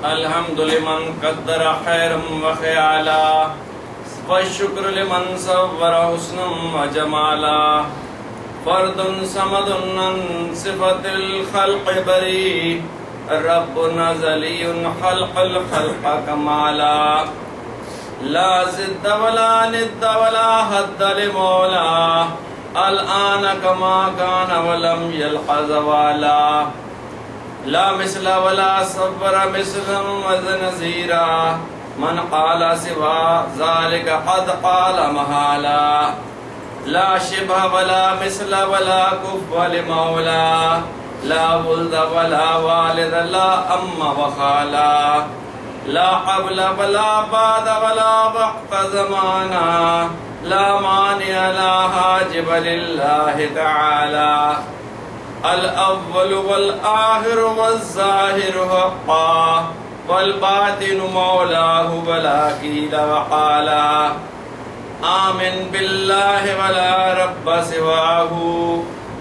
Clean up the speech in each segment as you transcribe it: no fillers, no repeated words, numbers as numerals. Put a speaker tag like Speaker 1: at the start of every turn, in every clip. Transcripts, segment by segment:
Speaker 1: الحمد لمن قدر خيرا وخيالا والشكر لمن صور حسنا وجمالا فرد صمد عن صفة الخلق بريء رب نزلي خلق الخلق كمالا لا زد ولا ند ولا حد لمولا الآن كما كان ولم يلق زوالا لا مثل ولا صبر مثلا وزنزيرا من قال سوى ذلك قد قال محالا لا شبه ولا مثل ولا كف لمولا لا ولد ولا والد لا أم وخالا لا قبل ولا بعد ولا وقت زمانا لا مانع لا حاجب لله تعالى الأول والآخر والظاهر حقا والباطن مولاه ولا قيل وقالا آمن بالله ولا رب سواه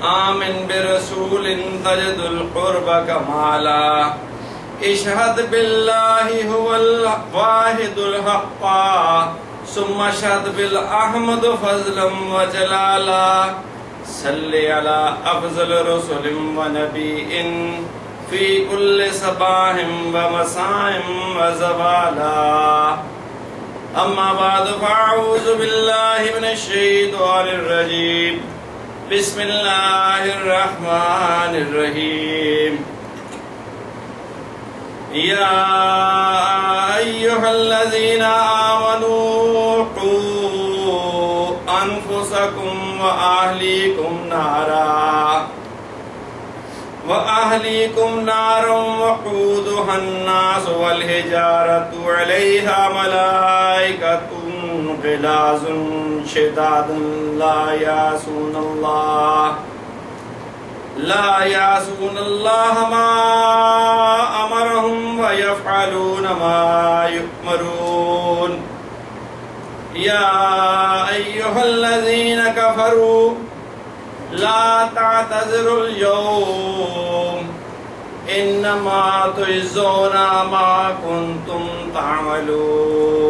Speaker 1: آمن برسول تجد القرب كمالا اشهد بالله هو الواحد الحقا ثم اشهد بالأحمد فضلا وجلالا صل على أفضل رسل ونبي في كل صباح ومساء وزوالا أما بعد فأعوذ بالله من الشيطان الرجيم بسم الله الرحمن الرحيم يا أيها الذين آمنوا قوا أنفسكم وأهليكم نارا وقودها الناس والحجارة عليها ملائكة غلاظ شداد لا يعصون الله ما أمرهم ويفعلون ما يؤمرون يا أيها الذين كفروا لا تعتذروا اليوم إنما تجزون ما كنتم تعملون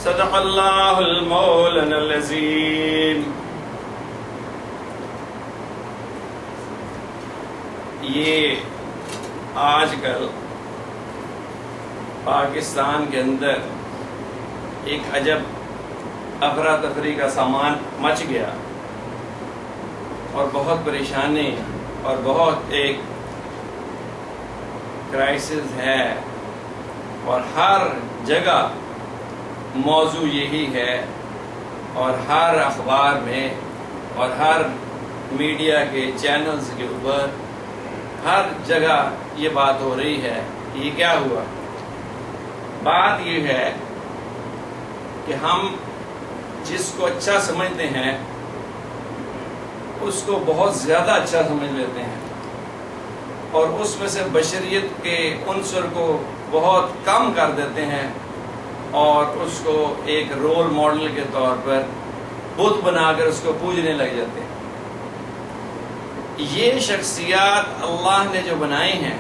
Speaker 1: صدق الله المولانا العظيم. یہ آج کل پاکستان کے اندر ایک عجب افراتفری کا سامان مچ گیا اور بہت پریشانی اور بہت ایک کرائسس ہے اور ہر جگہ موضوع یہی ہے اور ہر اخبار میں اور ہر میڈیا کے چینلز کے اوپر ہر جگہ یہ بات ہو رہی ہے کہ یہ کیا ہوا. بات یہ ہے کہ ہم جس کو اچھا سمجھتے ہیں اس کو بہت زیادہ اچھا سمجھ لیتے ہیں اور اس میں سے بشریت کے عنصر کو بہت کم کر دیتے ہیں اور اس کو ایک رول ماڈل کے طور پر بت بنا کر اس کو پوجنے لگ جاتے ہیں. یہ شخصیات اللہ نے جو بنائی ہیں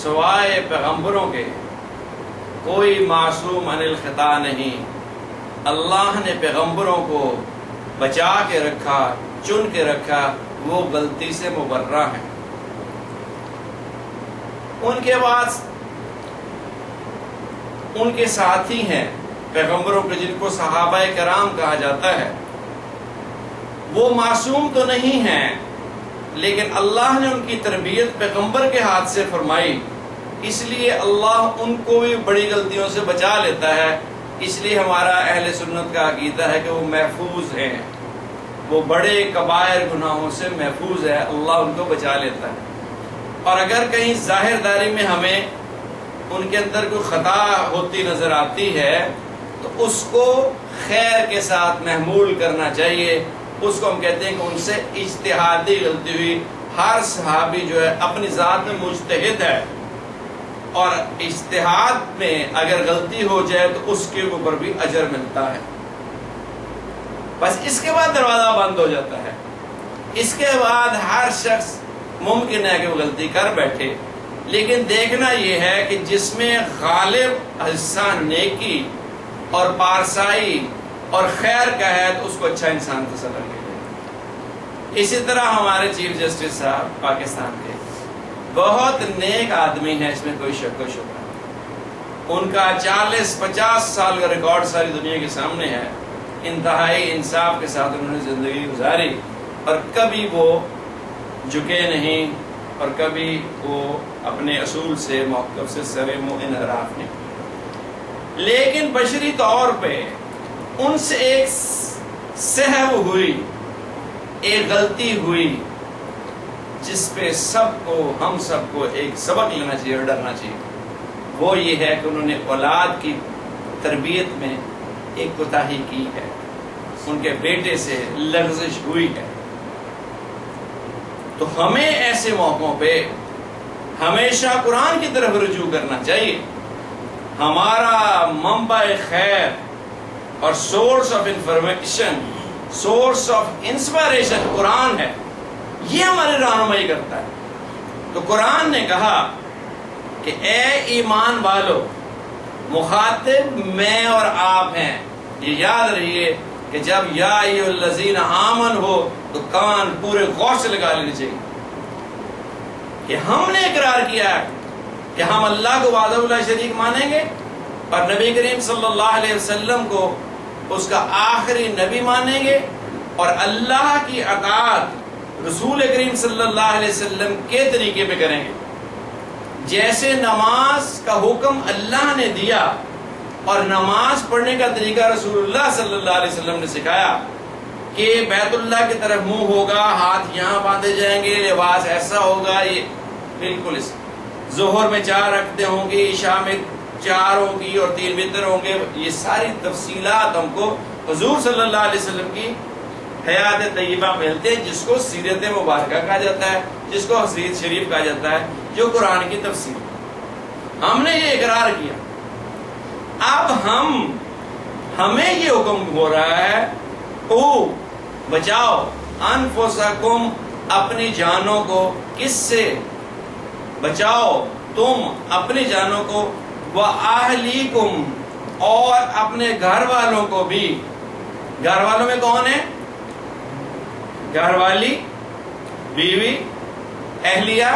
Speaker 1: سوائے پیغمبروں کے کوئی معصوم عن الخطا نہیں. اللہ نے پیغمبروں کو بچا کے رکھا، چن کے رکھا، وہ غلطی سے مبرہ ہیں. ان کے بعد ان کے ساتھی ہیں پیغمبروں کے جن کو صحابہ کرام کہا جاتا ہے. وہ معصوم تو نہیں ہیں لیکن اللہ نے ان کی تربیت پیغمبر کے ہاتھ سے فرمائی، اس لیے اللہ ان کو بھی بڑی غلطیوں سے بچا لیتا ہے. اس لیے ہمارا اہل سنت کا عقیدہ ہے کہ وہ محفوظ ہیں، وہ بڑے کبائر گناہوں سے محفوظ ہے، اللہ ان کو بچا لیتا ہے. اور اگر کہیں ظاہر داری میں ہمیں ان کے اندر کوئی خطا ہوتی نظر آتی ہے تو اس کو خیر کے ساتھ محمول کرنا چاہیے. اس کو ہم کہتے ہیں کہ ان سے اجتہادی غلطی ہوئی. ہر صحابی جو ہے اپنی ذات میں مجتہد ہے اور اجتہاد میں اگر غلطی ہو جائے تو اس کے اوپر بھی اجر ملتا ہے. بس اس کے بعد دروازہ بند ہو جاتا ہے. اس کے بعد ہر شخص ممکن ہے کہ وہ غلطی کر بیٹھے، لیکن دیکھنا یہ ہے کہ جس میں غالب حصہ نیکی اور پارسائی اور خیر کا ہے تو اس کو اچھا انسان تصور کیا۔ اسی طرح ہمارے چیف جسٹس صاحب پاکستان کے بہت نیک آدمی ہیں، اس میں کوئی شک و شبہ نہیں۔ ان کا 40-50 سال کا ریکارڈ ساری دنیا کے سامنے ہے، انتہائی انصاف کے ساتھ انہوں نے زندگی گزاری اور کبھی وہ جھکے نہیں اور کبھی وہ اپنے اصول سے موقف سے سرے منہ انحراف نہیں۔ لیکن بشری طور پہ ان سے ایک سہو ہوئی، ایک غلطی ہوئی جس پہ ہم سب کو ایک سبق لینا چاہیے اور ڈرنا چاہیے۔ وہ یہ ہے کہ انہوں نے اولاد کی تربیت میں ایک کوتاہی کی ہے، ان کے بیٹے سے لغزش ہوئی ہے۔ تو ہمیں ایسے موقعوں پہ ہمیشہ قرآن کی طرف رجوع کرنا چاہیے۔ ہمارا منبع خیر اور source of information, source of inspiration قرآن ہے، یہ ہماری رہنمائی کرتا ہے۔ تو قرآن نے کہا کہ اے ایمان والو، مخاطب میں اور آپ ہیں۔ یہ یاد رہیے کہ جب یا ایھا الذین آمن ہو تو کان پورے غور سے لگا لینے چاہیے کہ ہم نے اقرار کیا ہے کہ ہم اللہ کو وحدہ لا شریک مانیں گے اور نبی کریم صلی اللہ علیہ وسلم کو اس کا آخری نبی مانیں گے اور اللہ کی اطاعت رسول کریم صلی اللہ علیہ وسلم کے طریقے پہ کریں گے۔ جیسے نماز کا حکم اللہ نے دیا اور نماز پڑھنے کا طریقہ رسول اللہ صلی اللہ علیہ وسلم نے سکھایا کہ بیت اللہ کی طرف منہ ہوگا، ہاتھ یہاں باندھے جائیں گے، لباس ایسا ہوگا، یہ بالکل اس ظہر میں 4 رکعتیں ہوں گی، عشاء میں 4 ہوں گی اور 3 وتر ہوں گے۔ یہ ساری تفصیلات ہم کو حضور صلی اللہ علیہ وسلم کی حیات طیبہ ملتے ہیں، جس کو سیرت مبارکہ کہا جاتا ہے، جس کو حدیث شریف کہا جاتا ہے، جو قرآن کی تفسیر۔ ہم نے یہ اقرار کیا، اب ہمیں یہ حکم ہو رہا ہے، او بچاؤ انفسکم، اپنی جانوں کو۔ کس سے بچاؤ؟ تم اپنی جانوں کو، وَأَهْلِيكُمْ، اور اپنے گھر والوں کو بھی۔ گھر والوں میں کون ہے؟ گھر والی، بیوی، اہلیہ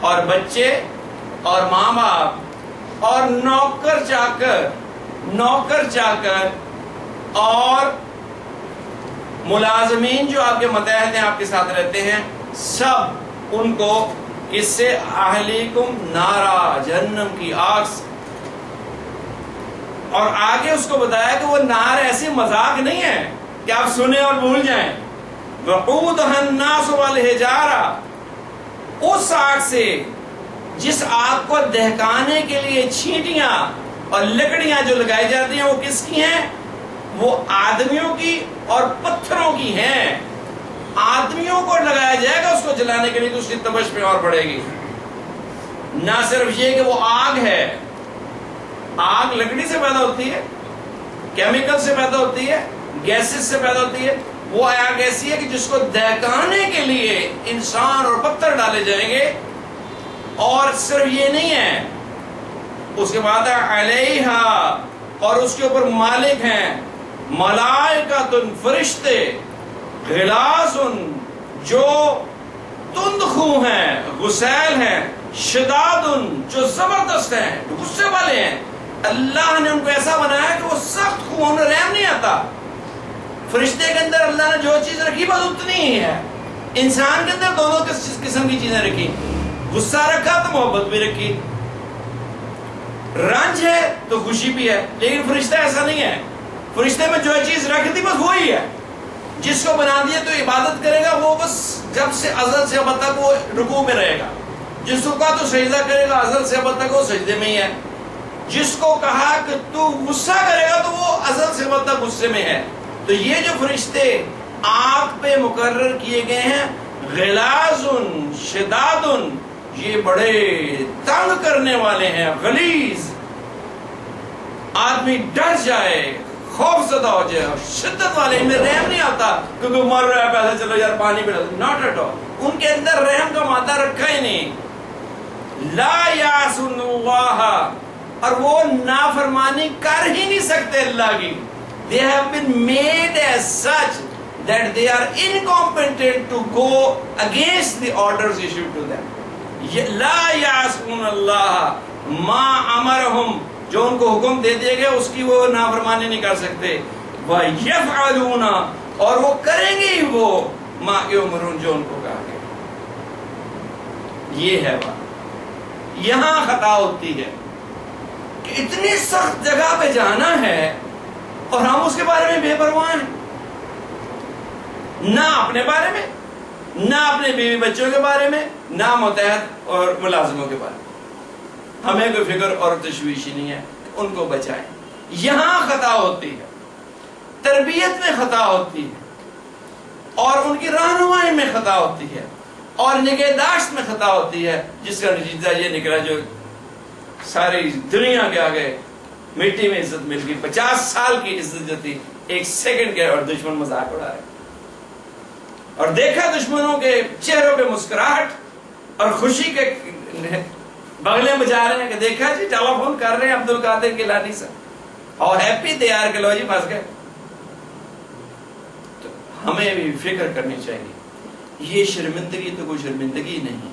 Speaker 1: اور بچے اور ماں باپ اور نوکر چاکر اور ملازمین جو آپ کے متحد ہیں، آپ کے ساتھ رہتے ہیں، سب ان کو کس سے؟ اہلیکم نارا، جہنم کی آگ سے۔ اور آگے اس کو بتایا کہ وہ نار ایسی مذاق نہیں ہے کہ آپ سنیں اور بھول جائیں۔ وقودھا الناس والحجارہ، اس آگ سے جس آگ کو دہکانے کے لیے چھینٹیاں اور لکڑیاں جو لگائی جاتی ہیں، وہ کس کی ہیں؟ وہ آدمیوں کی اور پتھروں کی ہیں۔ آدمیوں کو لگایا جائے گا اس کو جلانے کے لیے تو اس کی تپش پہ اور بڑھے گی۔ نہ صرف یہ کہ وہ آگ ہے، آگ لکڑی سے پیدا ہوتی ہے، کیمیکل سے پیدا ہوتی ہے، گیسز سے پیدا ہوتی ہے۔ وہ آگ ایسی ہے کہ جس کو دہکانے کے لیے انسان اور پتھر ڈالے جائیں گے۔ اور صرف یہ نہیں ہے، اس کے بعد علیہا، اور اس کے اوپر مالک ہیں ملائکۃ، فرشتے، غلاظ، جو تند خو ہیں، غسیل ہیں، شداد، جو زبردست ہیں، جو غصے والے ہیں۔ اللہ نے ان کو ایسا بنایا کہ وہ سخت خو، انہیں رحم نہیں آتا۔ فرشتے کے اندر اللہ نے جو چیز رکھی بس اتنی ہی ہے۔ انسان کے اندر دونوں قسم کی چیزیں رکھی، غصہ رکھا تو محبت بھی رکھی، رنج ہے تو خوشی بھی ہے۔ لیکن فرشتہ ایسا نہیں ہے، فرشتے میں جو چیز رکھ دی بس وہی ہے۔ جس کو بنا دیا تو عبادت کرے گا، وہ بس جب سے ازل سے اب تک وہ رکوع میں رہے گا۔ جس کو کہا تو سجدہ کرے گا، ازل سے اب تک وہ سجدے میں ہی ہے۔ جس کو کہا کہ تو غصہ کرے گا تو وہ ازل سے اب تک غصے میں ہے۔ تو یہ جو فرشتے آگ پہ مقرر کیے گئے ہیں، غلاظ شداد، یہ بڑے تنگ کرنے والے ہیں، غلیظ، آدمی ڈر جائے، خوف زدہ ہو جائے، اور شدت والے، ان میں رحم نہیں آتا کیونکہ مر رہا ہے پیسے، چلو یار پانی پہ ڈال، ناٹ ایٹ آل۔ ان کے اندر رحم کا مادہ رکھا ہی نہیں. لا یعصون اللہ، اور وہ نافرمانی کر ہی نہیں سکتے اللہ کی. They have been made as such that they are incompetent to go against the orders issued to them. لا یعصون اللہ ما امرہم، جو ان کو حکم دے دیا گیا اس کی وہ نافرمانی نہیں کر سکتے. وَيَفْعَلُونَ، اور وہ کریں گے وہ ما یؤمرون، جو ان کو کہا گیا. یہ ہے بات. یہاں خطا ہوتی ہے کہ اتنی سخت جگہ پہ جانا ہے اور ہم اس کے بارے میں بے پرواہ ہیں، نہ اپنے بارے میں، نہ اپنے بیوی بچوں کے بارے میں، نہ متحد اور ملازموں کے بارے میں. ہمیں کوئی فکر اور تشویش نہیں ہے ان کو بچائیں. یہاں خطا ہوتی ہے، تربیت میں خطا ہوتی ہے، اور ان کی رہنمائی میں خطا ہوتی ہے، اور نگہداشت میں خطا ہوتی ہے، جس کا نتیجہ یہ نکلا جو ساری دنیا کے آگے مٹی میں عزت مل گئی. 50 سال کی عزت جو تھی 1 سیکنڈ کے، اور دشمن مذاق اڑا رہے. اور دیکھا دشمنوں کے چہروں پہ مسکراہٹ اور خوشی کے بغلے بجا رہے ہیں کہ دیکھا جی ٹیلی فون کر رہے ہیں عبد القادر گیلانی سے، اور ہیپی دے آر کہ لو جی پھنس گئے. تو ہمیں بھی فکر کرنی چاہیے. یہ شرمندگی تو کوئی شرمندگی نہیں،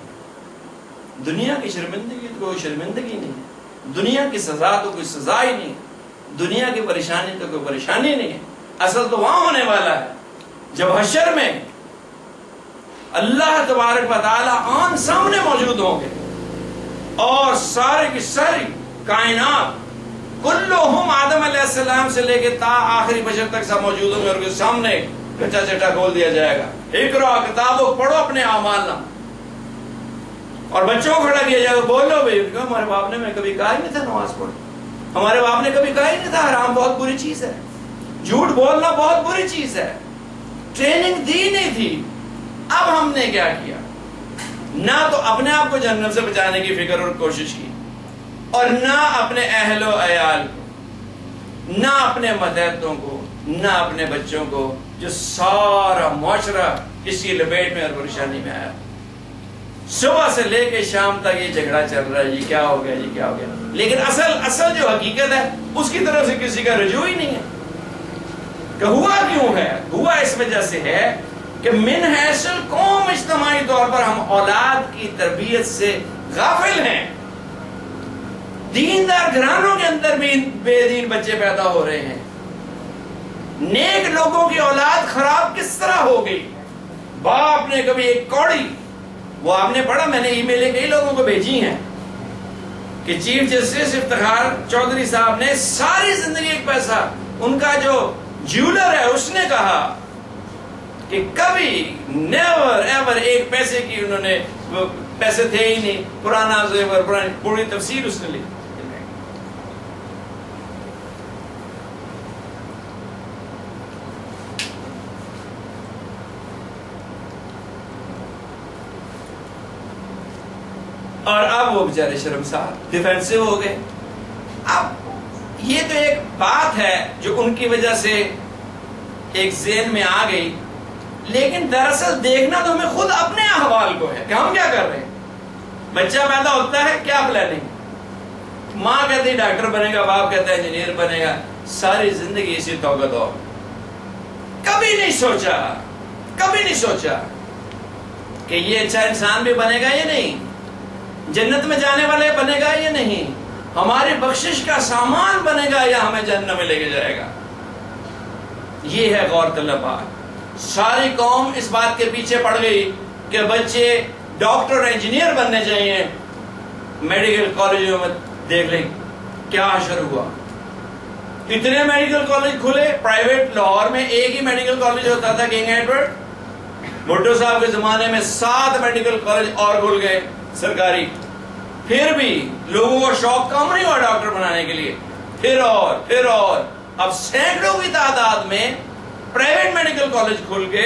Speaker 1: دنیا کی شرمندگی تو کوئی شرمندگی نہیں، دنیا کی سزا تو کوئی سزا ہی نہیں، دنیا کی پریشانی تو کوئی پریشانی نہیں ہے. اصل تو وہاں ہونے والا ہے جب حشر میں اللہ تبارک و تعالی آن سامنے موجود ہوں گے، اور سارے کی ساری کائنات کلہم آدم علیہ السلام سے لے کے تا آخری بشر تک سب موجود ہوں گے، اور کے سامنے کچا چٹا کھول دیا جائے گا. اقرا کتابوں پڑھو اپنے اعمال نام، اور بچوں کو کھڑا کیا جائے گا. بولو بھائی، ہمارے باپ نے میں کبھی کہا ہی نہیں تھا نماز پڑھو، ہمارے باپ نے کبھی کہا ہی نہیں تھا حرام بہت بری چیز ہے، جھوٹ بولنا بہت بری چیز ہے. ٹریننگ دی نہیں تھی. اب ہم نے کیا کیا؟ نہ تو اپنے آپ کو جہنم سے بچانے کی فکر اور کوشش کی، اور نہ اپنے اہل و عیال کو، نہ اپنے ماتحتوں کو، نہ اپنے بچوں کو، جو سارا معاشرہ اس کی لپیٹ میں اور پریشانی میں آیا. صبح سے لے کے شام تک یہ جھگڑا چل رہا ہے، یہ کیا ہو گیا، یہ کیا ہو گیا. لیکن اصل جو حقیقت ہے اس کی طرف سے کسی کا رجوع ہی نہیں ہے. کہ ہوا کیوں ہے؟ ہوا اس وجہ سے ہے کہ من حیث القوم اجتماعی طور پر ہم اولاد کی تربیت سے غافل ہیں. دیندار گھرانوں کے اندر بھی بے دین بچے پیدا ہو رہے ہیں. نیک لوگوں کی اولاد خراب کس طرح ہو گئی؟ باپ نے کبھی ایک کوڑی، وہ آپ نے پڑھا، میں نے ای میلیں کئی لوگوں کو بھیجی ہیں کہ چیف جسٹس افتخار چودھری صاحب نے ساری زندگی ایک پیسہ، ان کا جو جیولر ہے اس نے کہا کہ کبھی نیور ایور ایک پیسے کی انہوں نے، پیسے تھے ہی نہیں، پرانا زیور، پرانی پوری تفسیر اس نے لکھی. اور اب وہ بیچارے شرمسار ڈیفینسو ہو گئے. اب یہ تو ایک بات ہے جو ان کی وجہ سے ایک ذہن میں آ گئی، لیکن دراصل دیکھنا تو ہمیں خود اپنے احوال کو ہے کہ ہم کیا کر رہے ہیں. بچہ پیدا ہوتا ہے، کیا پلاننگ؟ ماں کہتی ہے ڈاکٹر بنے گا، باپ کہتا ہے انجینئر بنے گا. ساری زندگی اسی توقع دو. کبھی نہیں سوچا کہ یہ اچھا انسان بھی بنے گا یا نہیں، جنت میں جانے والے بنے گا یا نہیں، ہماری بخشش کا سامان بنے گا یا ہمیں جہنم میں لے کے جائے گا. یہ ہے غور طلب بات. ساری قوم اس بات کے پیچھے پڑ گئی کہ بچے ڈاکٹر انجینئر بننے چاہیے. میڈیکل کالجوں میں دیکھ لیں کیا حشر ہوا. اتنے میڈیکل کالج کھلے پرائیویٹ. لاہور میں ایک ہی میڈیکل کالج ہوتا تھا کنگ ایڈورڈ. بھٹو صاحب کے زمانے میں 7 میڈیکل کالج اور کھل گئے سرکاری. پھر بھی لوگوں کو شوق کم نہیں ہوا ڈاکٹر بنانے کے لیے. پھر اور اب سینکڑوں کی تعداد میں پرائیویٹ میڈیکل کالج کھل کے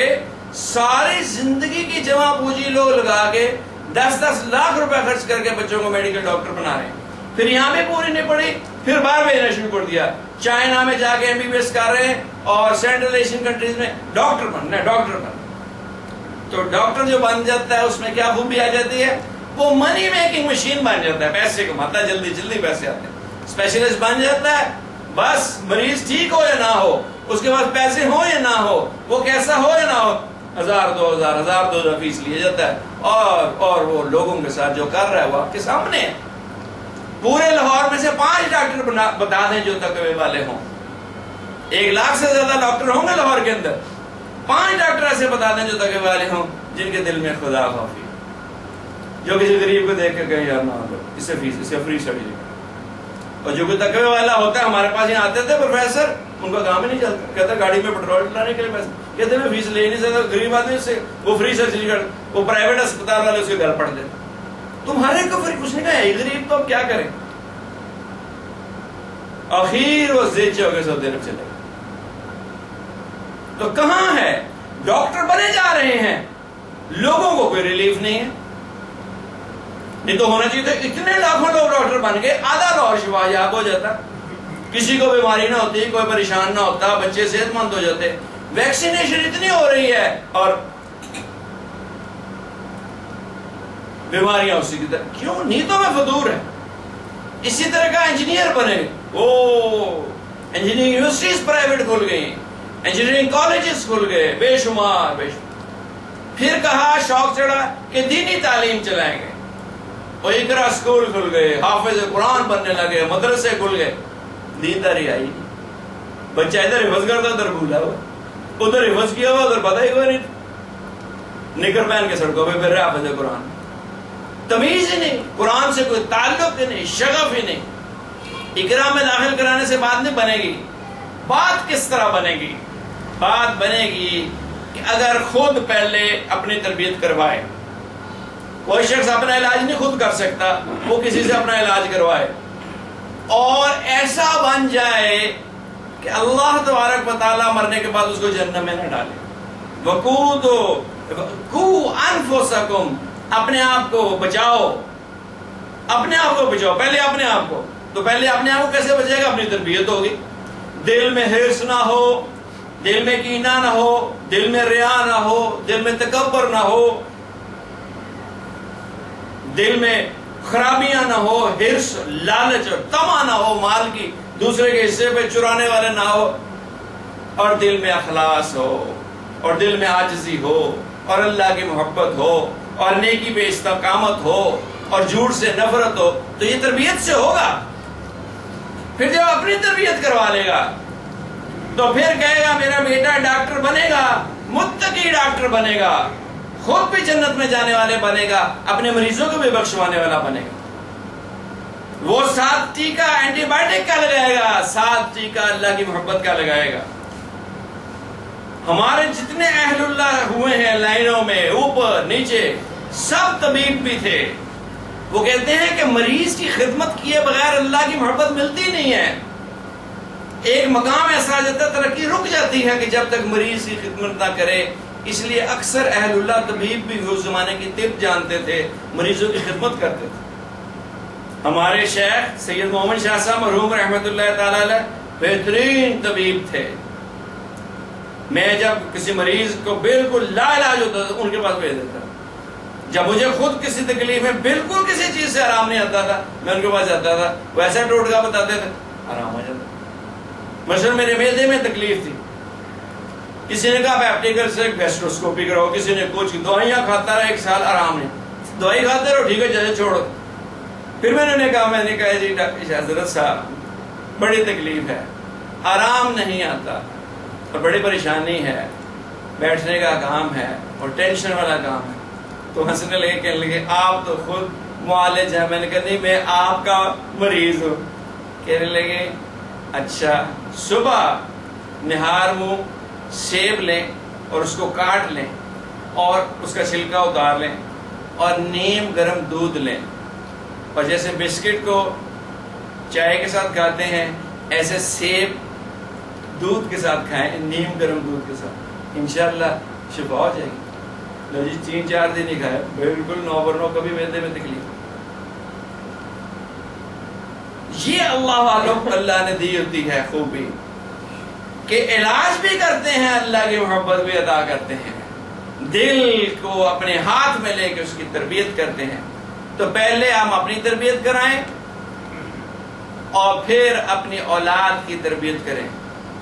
Speaker 1: ساری زندگی کی جمع پونجی لوگ لگا کے 10-10 لاکھ روپے خرچ کر کے بچوں کو میڈیکل ڈاکٹر بنا رہے ہیں. پھر یہاں بھی پوری نہیں پڑی، پھر باہر بھیجنا شروع کر دیا. چائنا میں جا کے MBBS کر رہے ہیں، اور سینٹرل ایشین کنٹریز میں ڈاکٹر بننا. تو ڈاکٹر جو بن جاتا ہے اس میں کیا خوبی آ جاتی ہے؟ وہ منی میکنگ مشین بن جاتا ہے، پیسے کماتا ہے، جلدی جلدی پیسے آتے ہیں۔ اسپیشلسٹ بن جاتا ہے، بس مریض ٹھیک ہو یا نہ ہو، اس کے پاس پیسے ہو یا نہ ہو، وہ کیسا ہو یا نہ ہو، 1000 2000 فیس لیا جاتا ہے، اور وہ لوگوں کے ساتھ جو کر رہا ہے وہ آپ کے سامنے ہے۔ پورے لاہور میں سے 5 ڈاکٹر بتا دیں جو تقوی والے ہوں، 1 لاکھ سے زیادہ ڈاکٹر ہوں گے لاہور کے اندر، 5 ڈاکٹر ایسے بتا دیں جو تقوی والے ہوں، جن کے دل میں خدا خوفی، جو کسی غریب کو دیکھ کے کہیں یار نہ لو، اس سے فری سرجری۔ اور جو کوئی تقوی والا ہوتا ہے، ہمارے پاس یہاں آتے تھے پروفیسر، ان کا کام ہی نہیں چلتا، کہتا گاڑی میں پیٹرول ڈلانے کے لیے پیسے، کہتے میں فیس لے نہیں سکتا، غریب آدمی سے وہ فری سرجری کر، وہ پرائیویٹ اسپتال والے اس کے گھر پڑ دیتے، تمہارے کو فری، اس نے کہا ہے غریب تو اب کیا کریں، آخر وہ زد ہو کے سعودی عرب چلے گئے۔ تو کہاں ہے؟ ڈاکٹر بنے جا رہے ہیں، لوگوں کو کوئی ریلیف نہیں ہے۔ نہیں تو ہونا چاہیے تھا اتنے لاکھوں لوگ ڈاکٹر بن گئے، آدھا لاہور شفا یاب ہو جاتا، کسی کو بیماری نہ ہوتی، کوئی پریشان نہ ہوتا، بچے صحت مند ہو جاتے۔ ویکسینیشن اتنی ہو رہی ہے اور بیماریاں اسی کی طرح، کیوں؟ نیتوں میں فطور ہے۔ اسی طرح کا انجینئر بنے، انجینئرنگ یونیورسٹیز پرائیویٹ کھل گئی، انجینئرنگ کالجز کھل گئے، بے شمار۔ پھر کہا، شوق چڑھا کہ دینی تعلیم چلائیں گے، اور اقرا اسکول کھل گئے، حافظ قرآن بننے لگے، مدرسے کھل گئے، دینداری آئی نہیں۔ بچہ ادھر حفظ کرتا ادھر بھولا ہوا، ادھر حفظ کیا ہوا ادھر پتہ ہی کوئی نہیں، نکر پہن کے سڑکوں پہ پھر رہا حافظ قرآن، تمیز ہی نہیں، قرآن سے کوئی تعلق ہی نہیں، شغف ہی نہیں۔ اقرا میں داخل کرانے سے بات نہیں بنے گی۔ بات کس طرح بنے گی؟ بات بنے گی کہ اگر خود پہلے اپنی تربیت کروائے، کوئی شخص اپنا علاج نہیں خود کر سکتا، وہ کسی سے اپنا علاج کروائے، اور ایسا بن جائے کہ اللہ تبارک و تعالیٰ مرنے کے بعد اس کو جہنم میں نہ ڈالے۔ وَقُوا أَنفُسَكُمْ، اپنے آپ کو بچاؤ، اپنے آپ کو بچاؤ، پہلے اپنے آپ کو۔ تو پہلے اپنے آپ کو کیسے بچائے گا؟ اپنی تربیت ہوگی، دل میں حرص نہ ہو، دل میں کینہ نہ ہو، دل میں ریا نہ ہو، دل میں تکبر نہ ہو، دل میں خرابیاں نہ ہو، حرص، لالچ اور طمع نہ ہو، مال کی دوسرے کے حصے پہ چرانے والے نہ ہو، اور دل میں اخلاص ہو، اور دل میں عاجزی ہو، اور اللہ کی محبت ہو، اور نیکی پہ استقامت ہو، اور جھوٹ سے نفرت ہو۔ تو یہ تربیت سے ہوگا۔ پھر جب اپنی تربیت کروا لے گا تو پھر کہے گا میرا بیٹا ڈاکٹر بنے گا، متقی ڈاکٹر بنے گا، خود بھی جنت میں جانے والے بنے گا، اپنے مریضوں کو بھی بخشوانے والا بنے گا۔ وہ 7 ٹیکہ اینٹی بائیوٹک کا لگائے گا، 7 ٹیکہ اللہ کی محبت کا لگائے گا۔ ہمارے جتنے اہل اللہ ہوئے ہیں لائنوں میں، اوپر نیچے، سب طبیب بھی تھے۔ وہ کہتے ہیں کہ مریض کی خدمت کیے بغیر اللہ کی محبت ملتی نہیں ہے۔ ایک مقام ایسا آ جاتا ہے، ترقی رک جاتی ہے کہ جب تک مریض کی خدمت نہ کرے۔ اس لیے اکثر اہل اللہ طبیب بھی اس زمانے کی طب جانتے تھے، مریضوں کی خدمت کرتے تھے۔ ہمارے شیخ سید محمد شاہ صاحب مرحوم رحمۃ اللہ تعالی علیہ بہترین طبیب تھے۔ میں جب کسی مریض کو بالکل لا علاج ہوتا تھا ان کے پاس بھیج دیتا، جب مجھے خود کسی تکلیف میں بالکل کسی چیز سے آرام نہیں آتا تھا میں ان کے پاس جاتا تھا، وہ ایسا ٹوٹکا بتاتے تھے، آرام ہو جاتا۔ مثلا میرے معدے میں تکلیف تھی، کسی نے کہا پیپٹیکل سے گیسٹروسکوپی کراؤ، کسی نے کچھ دوائیاں کھاتا رہا 1 سال آرام نہیں، دوائی کھاتے رہو ٹھیک ہے جیسے چھوڑو۔ پھر میں نے کہا جی ڈاکٹر حضرت صاحب بڑی تکلیف ہے، آرام نہیں آتا، اور بڑی پریشانی ہے، بیٹھنے کا کام ہے اور ٹینشن والا کام ہے۔ تو ہنسنے لگے، کہنے لگے آپ تو خود معالج ہیں۔ میں نے کہا نہیں، میں آپ کا مریض ہوں۔ کہنے لگے اچھا، صبح نہار منہ سیب لیں اور اس کو کاٹ لیں اور اس کا چھلکا اتار لیں، اور نیم گرم دودھ لیں، اور جیسے بسکٹ کو چائے کے ساتھ کھاتے ہیں ایسے سیب دودھ کے ساتھ کھائیں، نیم گرم دودھ کے ساتھ، انشاءاللہ شفا ہو جائے گی۔ لو جی 3-4 دن ہی کھائے، بالکل نو برنو، کبھی معدے میں تکلیف۔ یہ اللہ والوں کو اللہ نے دی ہوتی ہے خوبی کہ علاج بھی کرتے ہیں، اللہ کی محبت بھی ادا کرتے ہیں، دل کو اپنے ہاتھ میں لے کے اس کی تربیت کرتے ہیں، تو پہلے ہم اپنی تربیت کرائیں اور پھر اپنی اولاد کی تربیت کریں۔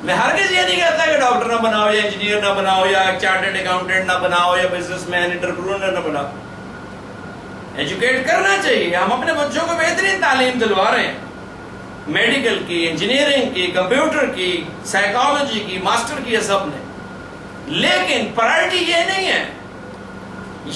Speaker 1: میں ہرگز یہ نہیں کہتا کہ ڈاکٹر نہ بناؤ یا انجینئر نہ بناؤ یا چارٹرڈ اکاؤنٹنٹ نہ بناؤ یا بزنس مین انٹرپرینور نہ بناؤ۔ ایجوکیٹ کرنا چاہیے، ہم اپنے بچوں کو بہترین تعلیم دلوا رہے ہیں، میڈیکل کی، انجینئرنگ کی، کمپیوٹر کی، سائیکالوجی کی، ماسٹر کی، سب نے، لیکن پرائرٹی یہ نہیں ہے،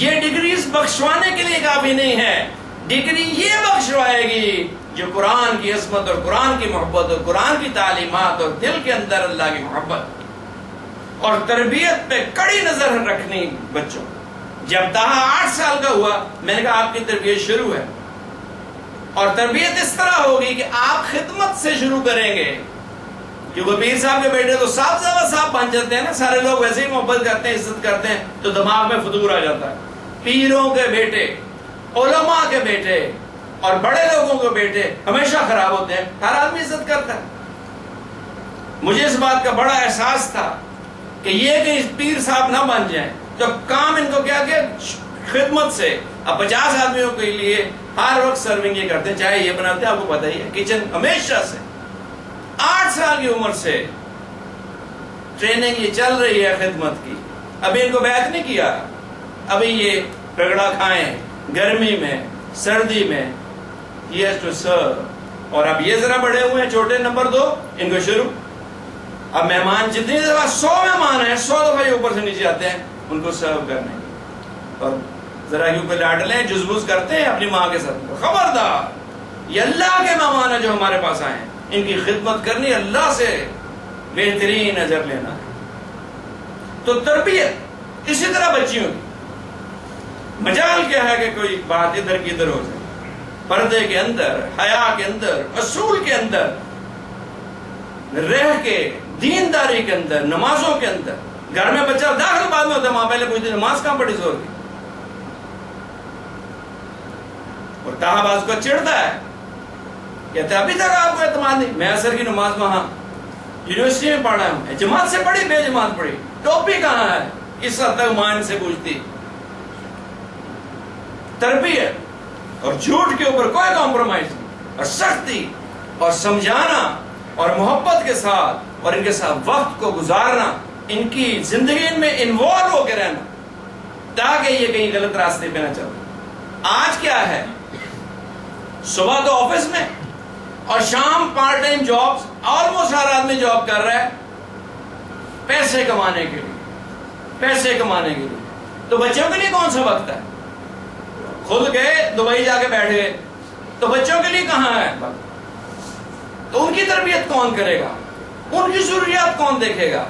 Speaker 1: یہ ڈگریز بخشوانے کے لیے کافی نہیں ہے۔ ڈگری یہ بخشوائے گی جو قرآن کی عظمت اور قرآن کی محبت اور قرآن کی تعلیمات اور دل کے اندر اللہ کی محبت اور تربیت پہ کڑی نظر رکھنی بچوں۔ جب تاہا 8 سال کا ہوا، میں نے کہا آپ کی تربیت شروع ہے، اور تربیت اس طرح ہوگی کہ آپ خدمت سے شروع کریں گے، کیونکہ پیر صاحب کے بیٹے تو صاحب صاحب بن جاتے ہیں نا، سارے لوگ ویسے ہی محبت کرتے ہیں، عزت کرتے ہیں، تو دماغ میں فطور آ جاتا ہے۔ پیروں کے بیٹے، علماء کے بیٹے اور بڑے لوگوں کے بیٹے ہمیشہ خراب ہوتے ہیں، ہر آدمی عزت کرتا ہے۔ مجھے اس بات کا بڑا احساس تھا کہ یہ کہ پیر صاحب نہ بن جائیں، تو کام ان کو کیا کہ خدمت سے، اب 50 آدمیوں کے لیے ہر وقت سرونگ یہ کرتے ہیں، چاہے یہ بناتے ہیں، آپ کو پتہ ہی ہے، کچن ہمیشہ سے 8 سال کی عمر سے ٹریننگ یہ چل رہی ہے خدمت کی۔ ابھی ان کو بیعت نہیں کیا، ابھی یہ رگڑا کھائیں گرمی میں، سردی میں، he has to serve۔ اور اب یہ ذرا بڑے ہوئے ہیں، چھوٹے نمبر 2 ان کو شروع۔ اب مہمان جتنی دفعہ 100 مہمان ہیں، 100 دفعہ یہ اوپر سے نیچے آتے ہیں ان کو سرو کرنے، اور ذرا کیوں پہ ڈانٹ لیں، جزبوز کرتے ہیں اپنی ماں کے ساتھ، خبردار یہ اللہ کے مہمان ہیں جو ہمارے پاس آئے ہیں، ان کی خدمت کرنی، اللہ سے بہترین اجر لینا ہے۔ تو تربیت اسی طرح بچیوں کی، مجال کیا ہے کہ کوئی بات ادھر کی ادھر ہو جائے، پردے کے اندر، حیا کے اندر، اصول کے اندر رہ کے، دینداری کے اندر، نمازوں کے اندر۔ گھر میں بچہ داخل بعد میں ہوتا ہے، ماں پہلے پوچھتی نماز کہاں پڑھی زور کی، اور تاہا باز کو چڑھتا ہے، کہتے ہیں ابھی تک آپ کو اعتماد نہیں، میں اثر کی نماز وہاں یونیورسٹی میں پڑھا ہوں، جماعت سے پڑھی بے جماعت پڑھی، ٹوپی کہاں ہے، اس حد تک ماں ان سے پوچھتی۔ تربیت اور جھوٹ کے اوپر کوئی کمپرومائز نہیں، اور سختی اور سمجھانا اور محبت کے ساتھ اور ان کے ساتھ وقت کو گزارنا، ان کی زندگی میں انوالو ہو کے رہنا، تاکہ یہ کہیں غلط راستے پہ نہ چلے۔ آج کیا ہے، صبح تو آفس میں اور شام پارٹ ٹائم جابز، آلموسٹ ہر آدمی جاب کر رہا ہے پیسے کمانے کے لیے، پیسے کمانے کے لیے۔ تو بچوں کے لیے کون سا وقت ہے؟ خود گئے دبئی جا کے بیٹھ گئے، تو بچوں کے لیے کہاں ہے وقت؟ تو ان کی تربیت کون کرے گا، ان کی ضروریات کون دیکھے گا،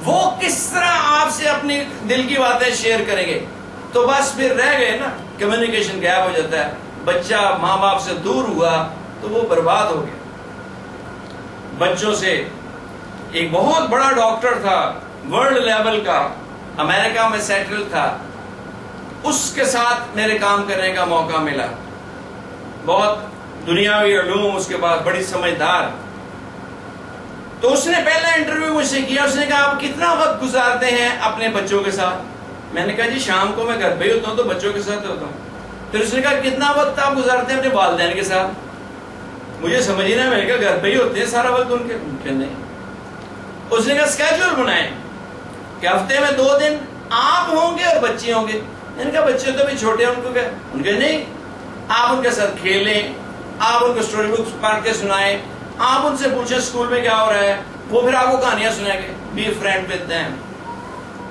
Speaker 1: وہ کس طرح آپ سے اپنی دل کی باتیں شیئر کریں گے؟ تو بس پھر رہ گئے نا، کمیونیکیشن گیپ ہو جاتا ہے، بچہ ماں باپ سے دور ہوا تو وہ برباد ہو گیا۔ بچوں سے ایک بہت بڑا ڈاکٹر تھا، ورلڈ لیول کا، امریکہ میں سیٹل تھا، اس کے ساتھ میرے کام کرنے کا موقع ملا، بہت دنیاوی علوم اس کے بعد، بڑی سمجھدار۔ تو اس نے پہلا انٹرویو مجھ سے کیا، اس نے کہا آپ کتنا وقت گزارتے ہیں اپنے بچوں کے ساتھ؟ میں نے کہا جی شام کو میں گھر پہ ہی ہوتا ہوں تو بچوں کے ساتھ ہوتا ہوں۔ پھر اس نے کہا کتنا وقت آپ گزارتے ہیں اپنے والدین کے ساتھ؟ مجھے سمجھ ہی نہیں، میں نے کہا گھر پہ ہی ہوتے ہیں سارا وقت ان کے، نہیں۔ اس نے کہا اسکیجول بنائیں کہ ہفتے میں 2 دن آپ ہوں گے اور بچے ہوں گے۔ میں نے کہا بچے تو بھی چھوٹے ہیں، ان کو کیا؟ ان کے نہیں، آپ ان کے ساتھ کھیلیں، آپ ان کو اسٹوری بکس پڑھ کے سنائیں، آپ ان سے پوچھیں اسکول میں کیا ہو رہا ہے، وہ پھر آپ کو کہانیاں سنائیں گے، بی فرینڈ ود دیم۔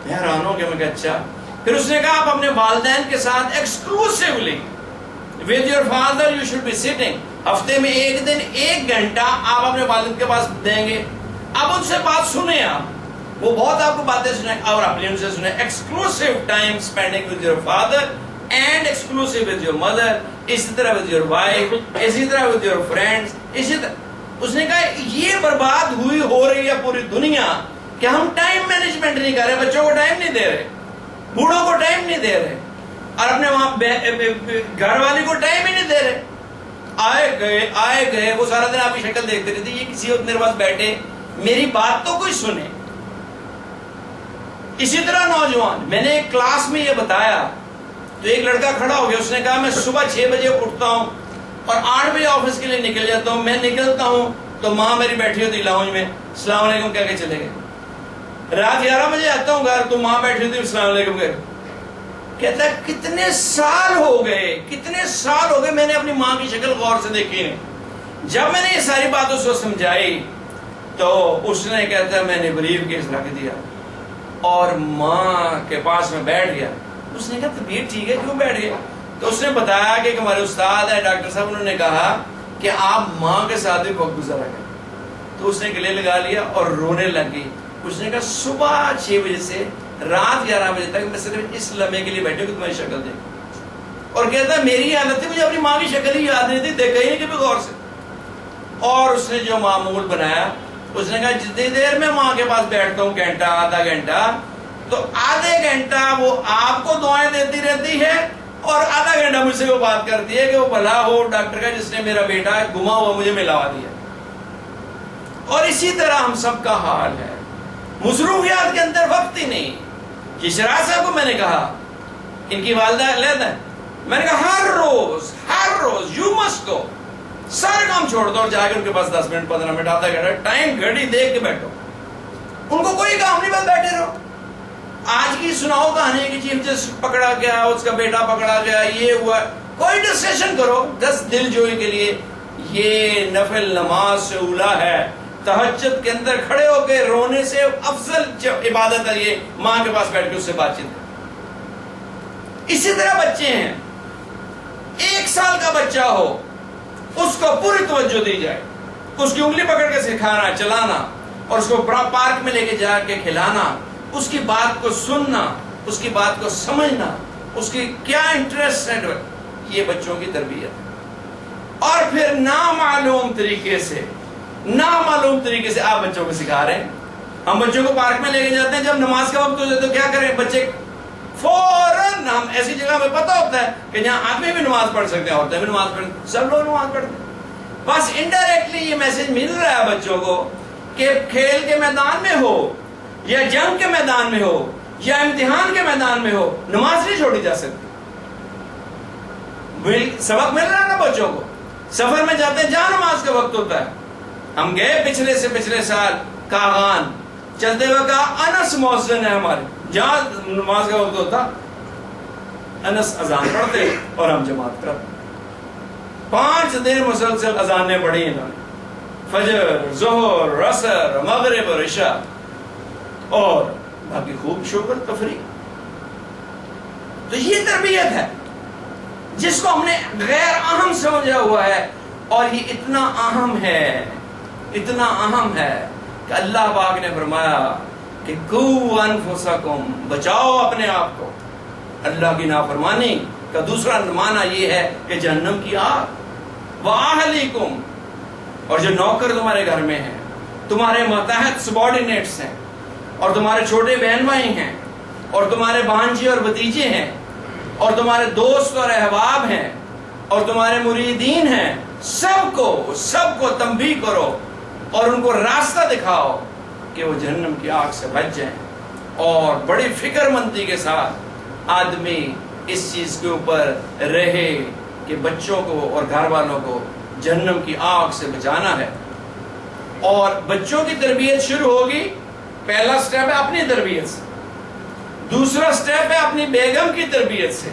Speaker 1: میں حیران ہو گیا، میں کہا اچھا۔ پھر اس نے کہا آپ اپنے والدین کے ساتھ exclusively with your father you should be sitting، ہفتے میں 1 دن 1 گھنٹہ آپ اپنے والد کے پاس دیں گے، اب ان سے بات سنیں، آپ وہ بہت آپ کو باتیں سنیں اور اپنی ان سے سنیں۔ Exclusive time spending with your father and exclusive with your mother، اسی طرح with your wife، اسی طرح with your friends، اسی طرح۔ اس نے کہا یہ برباد ہوئی ہو رہی ہے پوری دنیا کہ ہم ٹائم مینجمنٹ نہیں کر رہے، بچوں کو ٹائم نہیں دے رہے، بوڑھوں کو ٹائم نہیں دے رہے، اور اپنے وہاں گھر والی کو ٹائم ہی نہیں دے رہے۔ آئے گئے وہ سارا دن آپ کی شکل دیکھتے رہتے، یہ کسی وقت میرے پاس بیٹھے، میری بات تو کوئی سنے۔ اسی طرح نوجوان، میں نے ایک کلاس میں یہ بتایا تو ایک لڑکا کھڑا ہو گیا، اس نے کہا میں صبح 6 بجے اٹھتا ہوں اور 8 بجے آفس کے لیے نکل جاتا ہوں، میں نکلتا ہوں تو ماں میری بیٹھی ہوتی لاؤنج میں، السلام علیکم کہہ کے چلے گئے، رات 11 بجے آتا ہوں گھر تو ماں بیٹھی ہوتی السلام علیکم کہہ کے۔ کہتا ہے کتنے سال ہو گئے میں نے اپنی ماں کی شکل غور سے دیکھی نہیں۔ جب میں نے یہ ساری بات اس کو سمجھائی تو اس نے کہتا ہے میں نے بریف کیس رکھ دیا اور ماں کے پاس میں بیٹھ گیا۔ اس نے کہا طبیعت ٹھیک ہے کیوں بیٹھ گیا؟ تو اس نے بتایا کہ ہمارے استاد ہے ڈاکٹر صاحب، انہوں نے کہا کہ آپ ماں کے ساتھ بھی وقت گزارا کریں۔ تو اس نے گلے لگا لیا اور رونے لگ گئی۔ اس نے کہا صبح 6 بجے سے رات 11 بجے تک میں صرف اس لمحے کے لیے بیٹھے کہ تمہاری شکل دیکھ، اور کہتا ہے میری حالت تھی، مجھے اپنی ماں کی شکل ہی یاد نہیں تھی، دیکھا ہی نہیں کبھی غور سے۔ اور اس نے جو معمول بنایا، اس نے کہا جتنی دیر میں ماں کے پاس بیٹھتا ہوں، گھنٹہ آدھا گھنٹہ، تو آدھے گھنٹہ وہ آپ کو دعائیں دیتی رہتی ہے اور آدھا گھنٹہ مجھ سے وہ بات کرتی ہے کہ وہ بھلا ہو ڈاکٹر کا جس نے میرا بیٹا گما ہوا مجھے ملوا دیا۔ اور اسی طرح ہم سب کا حال ہے، مصروفیات کے اندر وقت ہی نہیں۔ یہ شراز صاحب کو میں نے کہا، ان کی والدہ علیحدہ ہے، میں نے کہا ہر روز یو مسٹ گو، سارے کام چھوڑ دو اور جا کے ان کے پاس 10 منٹ 15 منٹ آدھا گھنٹہ ٹائم گھڑی دیکھ کے بیٹھو، ان کو کوئی کام نہیں، بس بیٹھے رہو۔ آج کی سناؤ کہانی کہ چیف جسٹس پکڑا گیا، اس کا بیٹا پکڑا گیا، یہ ہوا، کوئی ڈسکشن کرو 10 دل جوئی کے لیے۔ یہ نفل نماز سے اولا ہے، تہجد کے اندر کھڑے ہو کے رونے سے افضل عبادت ہے یہ ماں کے پاس بیٹھ کے اس سے بات چیت۔ اسی طرح بچے ہیں، 1 سال کا بچہ ہو اس کو پوری توجہ دی جائے، اس کی انگلی پکڑ کے سکھانا چلانا اور اس کو پارک میں لے کے جا کے کھلانا، اس کی بات کو سننا، اس کی بات کو سمجھنا، اس کی کیا انٹرسٹ ہے، یہ بچوں کی تربیت۔ اور پھر نامعلوم طریقے سے آپ بچوں کو سکھا رہے ہیں۔ ہم بچوں کو پارک میں لے کے جاتے ہیں، جب نماز کا وقت ہو جائے تو کیا کریں؟ بچے فوراً، ہم ایسی جگہ میں پتہ ہوتا ہے کہ جہاں آدمی بھی نماز پڑھ سکتے ہیں، عورتیں بھی نماز پڑھ سکتے ہیں، سب لوگ نماز پڑھتے ہیں۔ بس انڈائریکٹلی یہ میسج مل رہا ہے بچوں کو کہ کھیل کے میدان میں ہو یا جنگ کے میدان میں ہو یا امتحان کے میدان میں ہو، نماز نہیں چھوڑی جا سکتی۔ سبق مل رہا ہے نا بچوں کو، سفر میں جاتے ہیں جہاں نماز کا وقت ہوتا ہے۔ ہم گئے پچھلے سال کاغان، چلتے ہوئے کہا انس مؤذن ہے ہمارے، جہاں نماز کا وقت ہوتا انس اذان پڑھتے اور ہم جماعت کرتے۔ 5 دن مسلسل اذانیں پڑھی انہوں نے، فجر، ظہر، عصر، مغرب اور عشاء، اور باقی خوب شکر تفریح۔ تو یہ تربیت ہے جس کو ہم نے غیر اہم سمجھا ہوا ہے، اور یہ اتنا اہم ہے کہ اللہ پاک نے فرمایا کہ قُوا انفسکم، بچاؤ اپنے آپ کو۔ اللہ کی نافرمانی کا دوسرا معنی یہ ہے کہ جہنم کی آگ، وَأَهْلِكُمْ، اور جو نوکر تمہارے گھر میں ہیں، تمہارے ماتحت سبارڈینیٹس ہیں، اور تمہارے چھوٹے بہن بھائی ہیں، اور تمہارے بھانجے اور بھتیجے ہیں، اور تمہارے دوست اور احباب ہیں، اور تمہارے مریدین ہیں، سب کو تنبیہ کرو اور ان کو راستہ دکھاؤ کہ وہ جہنم کی آگ سے بچ جائیں۔ اور بڑی فکر مندی کے ساتھ آدمی اس چیز کے اوپر رہے کہ بچوں کو اور گھر والوں کو جہنم کی آگ سے بچانا ہے۔ اور بچوں کی تربیت شروع ہوگی، پہلا سٹیپ ہے اپنی تربیت سے، دوسرا سٹیپ ہے اپنی بیگم کی تربیت سے۔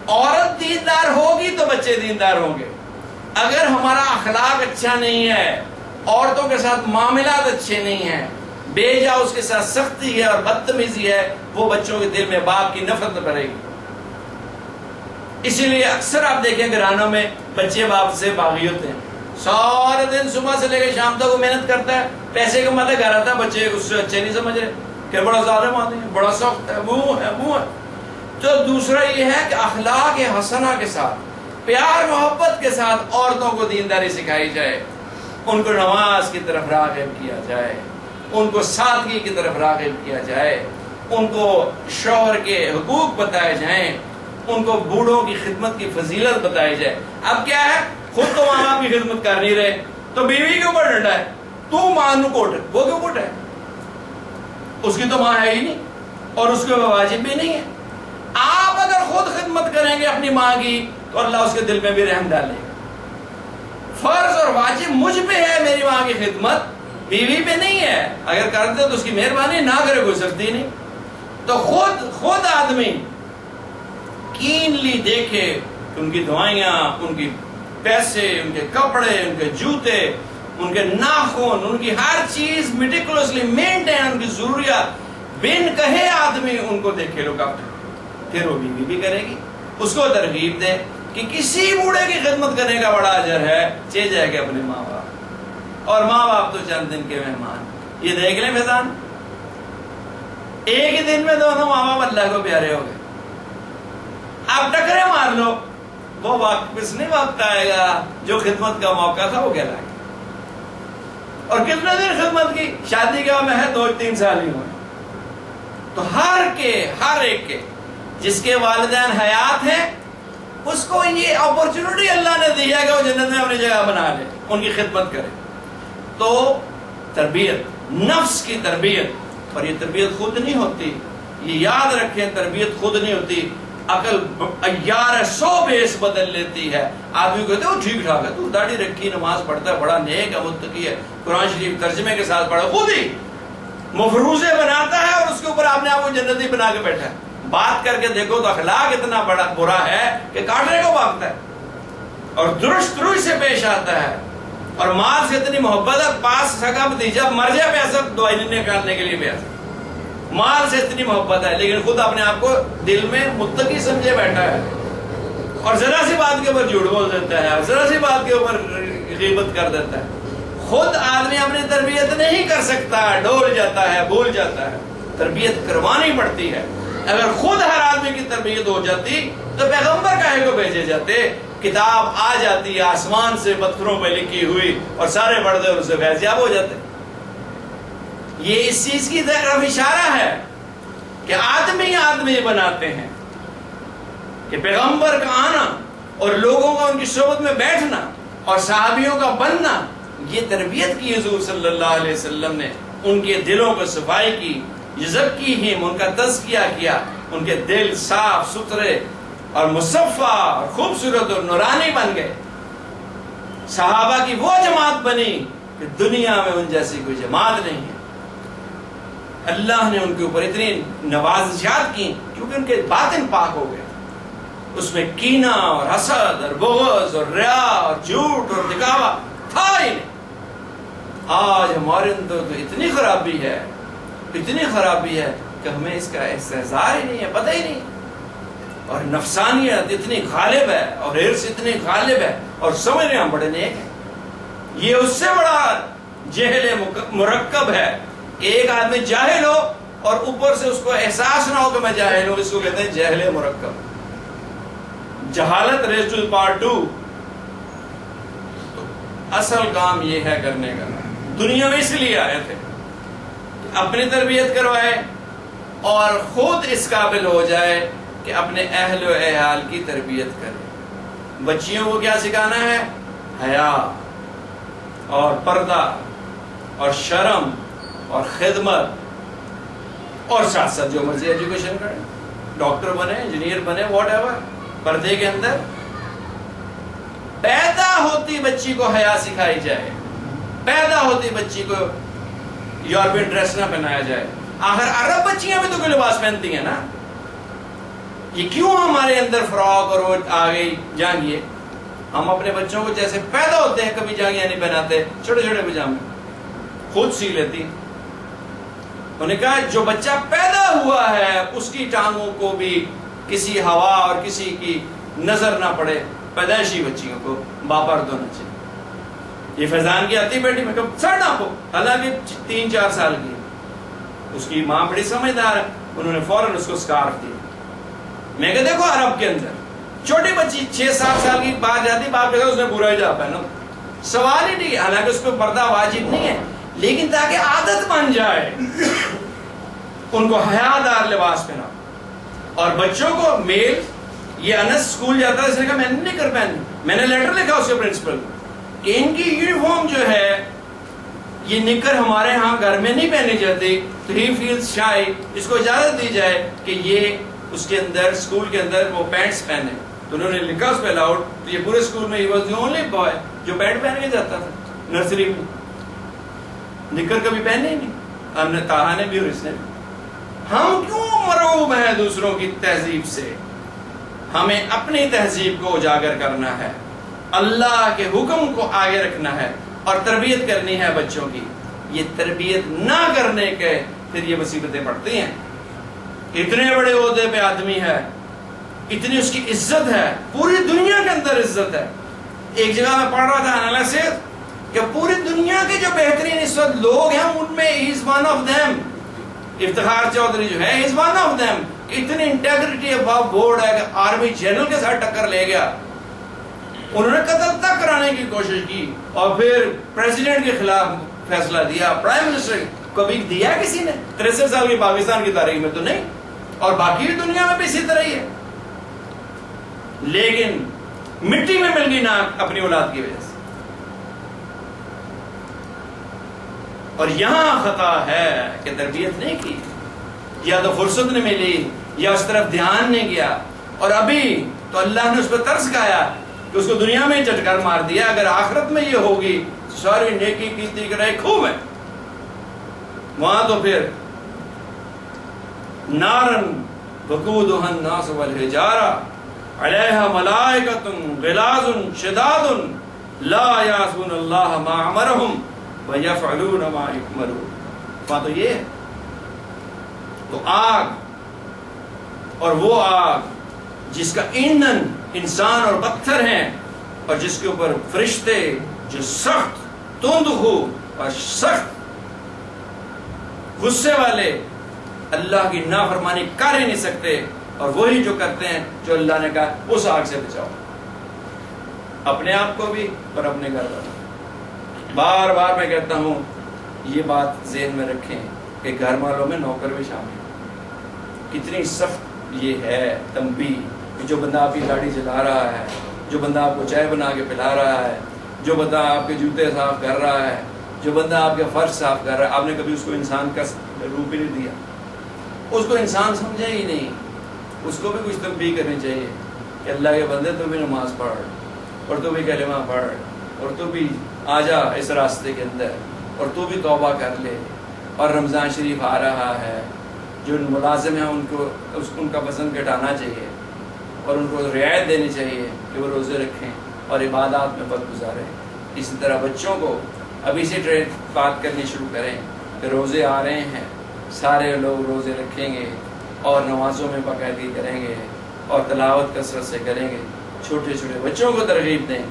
Speaker 1: عورت دیندار ہوگی تو بچے دیندار ہوں گے۔ اگر ہمارا اخلاق اچھا نہیں ہے، عورتوں کے ساتھ معاملات اچھے نہیں ہیں، بے جا اس کے ساتھ سختی ہے اور بدتمیزی ہے، وہ بچوں کے دل میں باپ کی نفرت بڑھے گی۔ اسی لیے اکثر آپ دیکھیں گھرانوں میں بچے باپ سے باغی ہوتے ہیں، سارے دن صبح سے لے کے شام تک وہ محنت کرتا ہے، پیسے کماتا ہے، گھر آتا ہے، بچے اس سے اچھے نہیں سمجھ رہے کہ بڑا ظالم آدمی ہے، بڑا سخت ہے، وہ ہے۔ تو دوسرا یہ ہے کہ اخلاق حسنہ کے ساتھ، پیار محبت کے ساتھ عورتوں کو دینداری سکھائی جائے، ان کو نماز کی طرف راغب کیا جائے، ان کو سادگی کی طرف راغب کیا جائے، ان کو شوہر کے حقوق بتائے جائیں، ان کو بوڑھوں کی خدمت کی فضیلت بتائی جائے۔ اب کیا ہے، خود تو ماں باپ کی خدمت کر نہیں رہے تو بیوی کے اوپر ڈنڈا ہے، تو ماں نو کوٹ، وہ کیوں کوٹ ہے، اس کی تو ماں ہے ہی نہیں، اور اس کو واجب بھی نہیں ہے. آپ اگر خود خدمت کریں گے اپنی ماں کی تو اللہ اس کے دل میں بھی رحم ڈالے گا. فرض اور واجب مجھ پہ ہے میری ماں کی خدمت، بیوی پہ نہیں ہے. اگر کرتے تو اس کی مہربانی، نہ کرے کوئی سختی نہیں. تو خود آدمی کینلی دیکھے کہ ان کی دعائیاں، ان کی پیسے، ان کے کپڑے، ان کے جوتے، ان کے ناخن، ان کی ہر چیز میٹیکولسلی مینٹین، ان کی ضروریات بن کہے آدمی ان کو دیکھے لوگ اپنے، پھر وہ بیوی بھی کرے گی. اس کو ترغیب دے کہ کسی بوڑھے کی خدمت کرنے کا بڑا اجر ہے. چے جائے کہ اپنے ماں باپ، اور ماں باپ تو چند دن کے مہمان. یہ دیکھ لیں فیضان، ایک ہی دن میں دونوں ماں باپ اللہ کو پیارے ہو گئے. آپ ٹکرے مار لو، وہ واپس نہیں وقت آئے گا جو خدمت کا موقع تھا وہ کہلائے گا. اور کتنے دن خدمت کی؟ شادی کا میں ہے 2-3 سال ہی ہوئے. تو ہر ایک کے جس کے والدین حیات ہیں اس کو یہ اپورچونٹی اللہ نے دی ہے کہ وہ جنت میں اپنی جگہ بنا لے، ان کی خدمت کرے. تو تربیت، نفس کی تربیت، اور یہ تربیت خود نہیں ہوتی، یہ یاد رکھیں، تربیت خود نہیں ہوتی. عقل 100 بیس بدل لیتی ہے. آدمی کہتے ہیں وہ ٹھیک ٹھاک ہے، تو داڑھی رکھی، نماز پڑھتا ہے، بڑا نیک ہے، متقی ہے، قرآن شریف ترجمے کے ساتھ پڑھا، خود ہی مفروضے بناتا ہے اور اس کے اوپر آپ نے آپ کو جنتی بنا کے بیٹھا ہے. بات کر کے دیکھو تو اخلاق اتنا بڑا برا ہے کہ کاٹنے کو بھاگتا ہے اور درست روی سے پیش آتا ہے، اور مال سے اتنی محبت ہے، پاس سگا بھتیجا مر جائے پیسہ دوائی نکالنے کے لیے پیسہ، مال سے اتنی محبت ہے، لیکن خود اپنے آپ کو دل میں متقی سمجھے بیٹھا ہے، اور ذرا سی بات کے اوپر جھوٹ بول دیتا ہے، اور ذرا سی بات کے اوپر غیبت کر دیتا ہے. خود آدمی اپنی تربیت نہیں کر سکتا، ڈول جاتا ہے، بھول جاتا ہے. تربیت کروانی پڑتی ہے. اگر خود ہر آدمی کی تربیت ہو جاتی تو پیغمبر کاہے کو بھیجے جاتے؟ کتاب آ جاتی آسمان سے پتھروں پہ لکھی ہوئی اور سارے پڑھتے اور اسے فیضیاب ہو جاتے. یہ اس چیز کی طرف اشارہ ہے کہ آدمی بناتے ہیں، کہ پیغمبر کا آنا اور لوگوں کا ان کی صحبت میں بیٹھنا اور صحابیوں کا بننا، یہ تربیت کی حضور صلی اللہ علیہ وسلم نے. ان کے دلوں کو صفائی کی، یزکیہم، ان کا تزکیہ کیا، ان کے دل صاف ستھرے اور مصفہ اور خوبصورت اور نورانی بن گئے. صحابہ کی وہ جماعت بنی کہ دنیا میں ان جیسی کوئی جماعت نہیں ہے. اللہ نے ان کے اوپر اتنی نوازشات کی کیونکہ ان کے باطن پاک ہو گئے. اس میں کینہ اور حسد اور بغض اور ریا اور جھوٹ اور دکھاوا تھا ہی نہیں. آج ہمارے اندر تو اتنی خرابی ہے کہ ہمیں اس کا استحضار ہی نہیں ہے، پتہ ہی نہیں. اور نفسانیت اتنی غالب ہے اور حرص اتنی غالب ہے اور سمجھ رہے ہم بڑے نیک ہیں. یہ اس سے بڑا جہل مرکب ہے کہ ایک آدمی جاہل ہو اور اوپر سے اس کو احساس نہ ہو کہ میں جاہل ہوں. اس کو کہتے ہیں جہل مرکب. جہالت ریز ٹو پارٹ 2. تو اصل کام یہ ہے کرنے کا. دنیا میں اس لیے آئے تھے اپنی تربیت کروائے اور خود اس قابل ہو جائے کہ اپنے اہل و عیال کی تربیت کرے. بچیوں کو کیا سکھانا ہے؟ حیا اور پردہ اور شرم اور خدمت، اور ساتھ ساتھ جو مرضی ایجوکیشن کرے، ڈاکٹر بنے، انجینئر بنے، واٹ ایور. پردے کے اندر پیدا ہوتی بچی کو حیا سکھائی جائے، پیدا ہوتی بچی کو یورپین ڈریس نہ پہنایا جائے. آخر عرب بچیاں بھی تو کوئی لباس پہنتی ہیں نا. یہ کیوں ہمارے اندر فراق اور وہ آ گئی جانگیے؟ ہم اپنے بچوں کو جیسے پیدا ہوتے ہیں کبھی جانگیاں نہیں پہناتے، چھوٹے چھوٹے پجامے خود سی لیتی. انہوں نے کہا جو بچہ پیدا ہوا ہے اس کی ٹانگوں کو بھی کسی ہوا اور کسی کی نظر نہ پڑے. پیدائشی بچیوں کو باپرد ہونا چاہیے. یہ فیضان کی آتی بیٹی میں کب سر ناپو، حالانکہ 3-4 سال کی. اس کی ماں بڑی سمجھدار ہے، انہوں نے فوراً اس کو سکارف دیا. میں کہا دیکھو عرب کے اندر چھوٹی بچی 6-7 سال کی باہر جاتی، باپ کہا اس نے برا حجاب پہنا، سوال ہی نہیں. حالانکہ اس پہ پردہ واجب نہیں ہے، لیکن تاکہ عادت بن جائے ان کو حیادار لباس پہنا. اور بچوں کو میل، یہ انس اسکول جاتا ہے، اس نے کہا میں نے نہیں کر پہنی. میں نے لیٹر لکھا اس کے پرنسپل کہ ان کی یونیفارم جو ہے یہ نکر ہمارے ہاں گھر میں نہیں پہنی جاتی تو ہی فیلز شائی، اس کو اجازت دی جائے کہ یہ اس کے اندر اسکول کے اندر وہ پینٹس پہنے. تو انہوں نے لکھا اس پہ الاؤڈ، تو یہ پورے اسکول میں he was the only boy جو پینٹ پہن کے جاتا تھا. نرسری میں نکر کبھی پہنے ہی نہیں. ہم نے تاہا نے بھی اور اس نے بھی. ہم کیوں مرعوب ہیں دوسروں کی تہذیب سے؟ ہمیں اپنی تہذیب کو اجاگر کرنا ہے، اللہ کے حکم کو آگے رکھنا ہے اور تربیت کرنی ہے بچوں کی. یہ تربیت نہ کرنے کے پھر یہ مصیبتیں پڑتی ہیں. اتنے بڑے عہدے پہ آدمی ہے، اتنی اس کی عزت ہے، پوری دنیا کے اندر عزت ہے. ایک جگہ میں پڑھ رہا تھا انالیسس کہ پوری دنیا کے جو بہترین اس وقت لوگ ہیں ان میں he is one of them. Iftikhar Chaudhry جو ہے he is one of them. اتنی انٹیگریٹی اباؤ بورڈ ہے کہ آرمی جنرل کے ساتھ ٹکر لے گیا. انہوں نے قتل تک کرانے کی کوشش کی اور پھر پریزیڈنٹ کے خلاف فیصلہ دیا. پرائم منسٹر کبھی دیا کسی نے 63 سال کی پاکستان کی تاریخ میں تو نہیں، اور باقی دنیا میں بھی اسی طرح ہی ہے. لیکن مٹی میں مل گئی نا اپنی اولاد کی وجہ سے. اور یہاں خطا ہے کہ تربیت نہیں کی، یا تو فرصت نہیں ملی یا اس طرف دھیان نہیں گیا. اور ابھی تو اللہ نے اس پہ ترس کھایا کہ اس کو دنیا میں چٹکار مار دیا. اگر آخرت میں یہ ہوگی ساری نیکی کیتی کرائے خوب ہے، وہاں تو پھر نارن وقودها الناس والحجارہ علیہا ملائکۃ غلاظ شداد لا یعصون اللہ ما امرہم ویفعلون ما یؤمرون. وہاں تو یہ ہے. تو آگ، اور وہ آگ جس کا ایندھن انسان اور پتھر ہیں، اور جس کے اوپر فرشتے جو سخت تندخو اور سخت غصے والے اللہ کی نافرمانی کر ہی نہیں سکتے، اور وہی جو کرتے ہیں جو اللہ نے کہا اس آگ سے بچاؤ اپنے آپ کو بھی اور اپنے گھر والوں. بار بار میں کہتا ہوں یہ بات ذہن میں رکھیں کہ گھر والوں میں نوکر بھی شامل ہیں. کتنی سخت یہ ہے تنبیہ کہ جو بندہ آپ کی گاڑی چلا رہا ہے، جو بندہ آپ کو چائے بنا کے پلا رہا ہے، جو بندہ آپ کے جوتے صاف کر رہا ہے، جو بندہ آپ کے فرش صاف کر رہا ہے، آپ نے کبھی اس کو انسان کا روپ ہی نہیں دیا، اس کو انسان سمجھا ہی نہیں. اس کو بھی کچھ تنبیہ کرنی چاہیے کہ اللہ کے بندے تو بھی نماز پڑھ، اور تو بھی کلمہ پڑھ، اور تو بھی آ جا اس راستے کے اندر، اور تو بھی توبہ کر لے. اور رمضان شریف آ رہا ہے، جو ملازم ہیں ان کا وزن گھٹانا چاہیے اور ان کو رعایت دینی چاہیے کہ وہ روزے رکھیں اور عبادات میں وقت گزاریں. اسی طرح بچوں کو ابھی سے بات کرنی شروع کریں کہ روزے آ رہے ہیں، سارے لوگ روزے رکھیں گے اور نمازوں میں باقاعدگی کریں گے اور تلاوت کثرت سے کریں گے. چھوٹے چھوٹے بچوں کو ترغیب دیں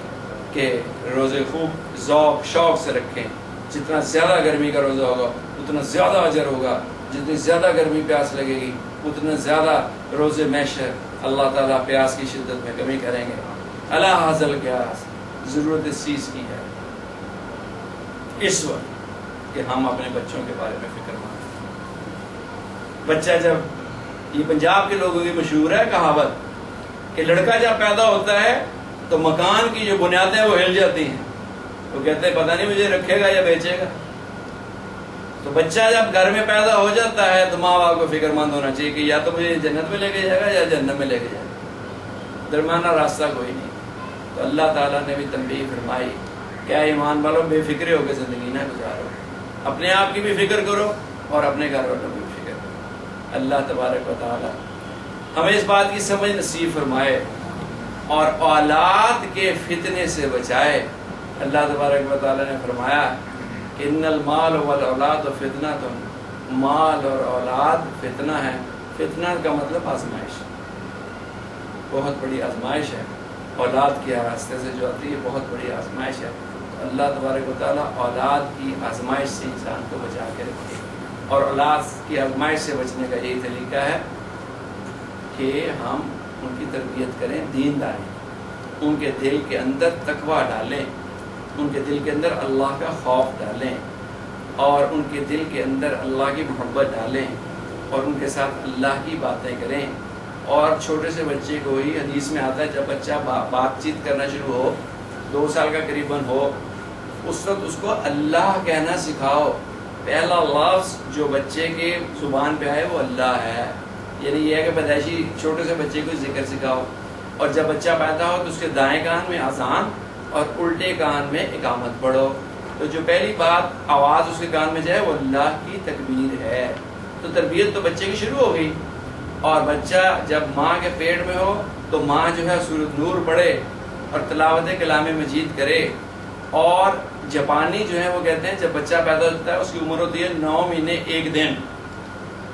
Speaker 1: کہ روزے خوب ذوق شوق سے رکھیں. جتنا زیادہ گرمی کا روزہ ہوگا اتنا زیادہ اجر ہوگا، جتنی زیادہ گرمی پیاس لگے گی اتنا زیادہ روزے میشر اللہ تعالیٰ پیاس کی شدت میں کمی کریں گے. اللہ حاصل قیاس، ضرورت اس چیز کی ہے اس وقت کہ ہم اپنے بچوں کے بارے میں فکر مند. بچہ جب، یہ پنجاب کے لوگوں کی مشہور ہے کہاوت کہ لڑکا جب پیدا ہوتا ہے تو مکان کی جو بنیادیں وہ ہل جاتی ہیں. وہ کہتے ہیں پتہ نہیں مجھے رکھے گا یا بیچے گا. تو بچہ جب گھر میں پیدا ہو جاتا ہے تو ماں باپ کو فکر مند ہونا چاہیے کہ یا تو مجھے جنت میں لے کے جائے گا یا جہنم میں لے کے جائے گا، درمیانہ راستہ کوئی نہیں. تو اللہ تعالیٰ نے بھی تنبیہ فرمائی کیا ایمان والوں بے فکرے ہو کے زندگی نہ گزارو، اپنے آپ کی بھی فکر کرو اور اپنے گھر والوں کی بھی فکر کرو. اللہ تبارک و تعالیٰ ہمیں اس بات کی سمجھ نصیب فرمائے اور اولاد کے فتنے سے بچائے. اللہ تبارک و تعالیٰ نے فرمایا کہ ان المال والاولاد فتنۃ، مال اور اولاد فتنہ ہے. فتنہ کا مطلب آزمائش، بہت بڑی آزمائش ہے. اولاد کے راستے سے جو آتی ہے بہت بڑی آزمائش ہے. اللہ تبارک و تعالیٰ اولاد کی آزمائش سے انسان کو بچا کے رکھے. اور اولاد کی آزمائش سے بچنے کا یہی طریقہ ہے کہ ہم ان کی تربیت کریں، دین داری، ان کے دل کے اندر تقویٰ ڈالیں، ان کے دل کے اندر اللہ کا خوف ڈالیں، اور ان کے دل کے اندر اللہ کی محبت ڈالیں، اور ان کے ساتھ اللہ کی باتیں کریں. اور چھوٹے سے بچے کو ہی حدیث میں آتا ہے جب بچہ بات چیت کرنا شروع ہو، 2 سال کا قریباً ہو، اس وقت اس کو اللہ کہنا سکھاؤ. پہلا لفظ جو بچے کے زبان پہ آئے وہ اللہ ہے. یعنی یہ ہے کہ پیدائشی چھوٹے سے بچے کو ذکر سکھاؤ, اور جب بچہ پیدا ہو تو اس کے دائیں کان میں اذان اور الٹے کان میں اقامت پڑھو. تو جو پہلی بات آواز اس کے کان میں جائے وہ اللہ کی تکبیر ہے. تو تربیت تو بچے کی شروع ہو گئی. اور بچہ جب ماں کے پیٹ میں ہو تو ماں جو ہے سورۃ نور پڑھے اور تلاوت کلام مجید کرے. اور جاپانی جو ہے وہ کہتے ہیں جب بچہ پیدا ہوتا ہے اس کی عمر ہوتی ہے 9 مہینے 1 دن.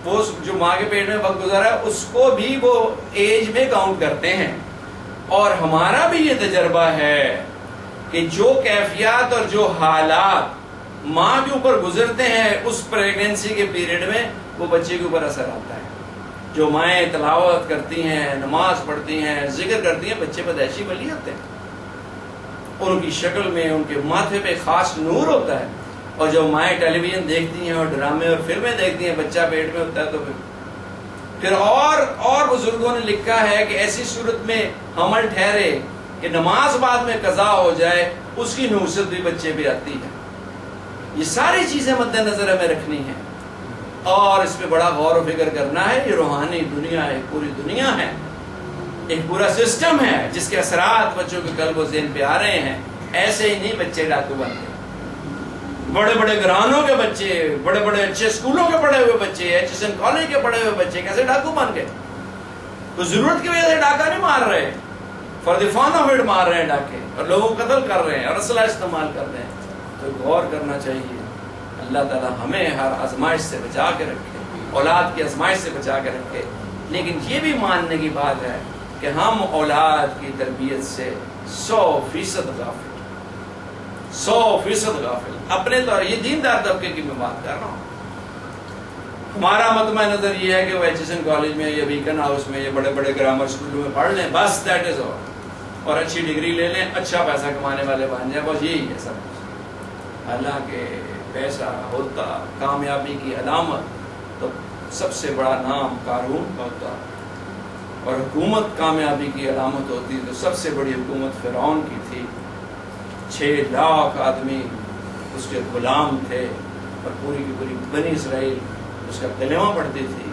Speaker 1: وہ جو ماں کے پیٹ میں وقت گزارا ہے اس کو بھی وہ ایج میں کاؤنٹ کرتے ہیں. اور ہمارا بھی یہ تجربہ ہے کہ جو کیفیات اور جو حالات ماں کے اوپر گزرتے ہیں اس پریگننسی کے پیریڈ میں وہ بچے کے اوپر اثر آتا ہے. جو مائیں تلاوت کرتی ہیں, نماز پڑھتی ہیں, ذکر کرتی ہیں, بچے پیدائشی ولی ہوتے ہیں. ان کی شکل میں ان کے ماتھے پہ خاص نور ہوتا ہے. اور جب مائیں ٹیلی ویژن دیکھتی ہیں اور ڈرامے اور فلمیں دیکھتی ہیں, بچہ پیٹ میں ہوتا ہے تو پھر اور بزرگوں نے لکھا ہے کہ ایسی صورت میں حمل ٹھہرے کہ نماز بعد میں قضا ہو جائے, اس کی نحوست بھی بچے پہ آتی ہے. یہ ساری چیزیں مد نظر ہمیں رکھنی ہیں اور اس پہ بڑا غور و فکر کرنا ہے. یہ روحانی دنیا ایک پوری دنیا ہے, ایک پورا سسٹم ہے جس کے اثرات بچوں کے قلب و ذہن پہ آ رہے ہیں. ایسے ہی نہیں بچے ڈاکو بنتے. بڑے بڑے گھرانوں کے بچے, بڑے بڑے اچھے اسکولوں کے پڑھے ہوئے بچے, ایجوکیشن کالج کے پڑھے ہوئے بچے کیسے ڈاکو بن گئے؟ تو ضرورت کی وجہ سے ڈاکہ نہیں مار رہے, for the fun of it مار رہے ہیں ڈاکے, اور لوگوں کو قتل کر رہے ہیں اور اسلحہ استعمال کر رہے ہیں. تو غور کرنا چاہیے. اللہ تعالی ہمیں ہر آزمائش سے بچا کے رکھے, اولاد کی آزمائش سے بچا کے رکھے. لیکن یہ بھی ماننے کی بات ہے کہ ہم اولاد کی تربیت سے 100% غافل, 100% غافل. اپنے تو یہ دیندار طبقے کی میں بات کر رہا ہوں. ہمارا مطمع نظر یہ ہے کہ وہ ایجوکیشن کالج میں یا بیکن ہاؤس میں یا بڑے بڑے گرامر اسکولوں میں پڑھ لیں, بس دیٹ از آل, اور اچھی ڈگری لے لیں, اچھا پیسہ کمانے والے بن جائیں, بس یہی ہے سب کچھ. حالانکہ پیسہ ہوتا کامیابی کی علامت تو سب سے بڑا نام قارون کا ہوتا, اور حکومت کامیابی کی علامت ہوتی تو سب سے بڑی حکومت فرعون کی تھی. 6 لاکھ آدمی اس کے غلام تھے اور پوری کی پوری بنی اسرائیل اس کا کلمہ پڑھتی تھی,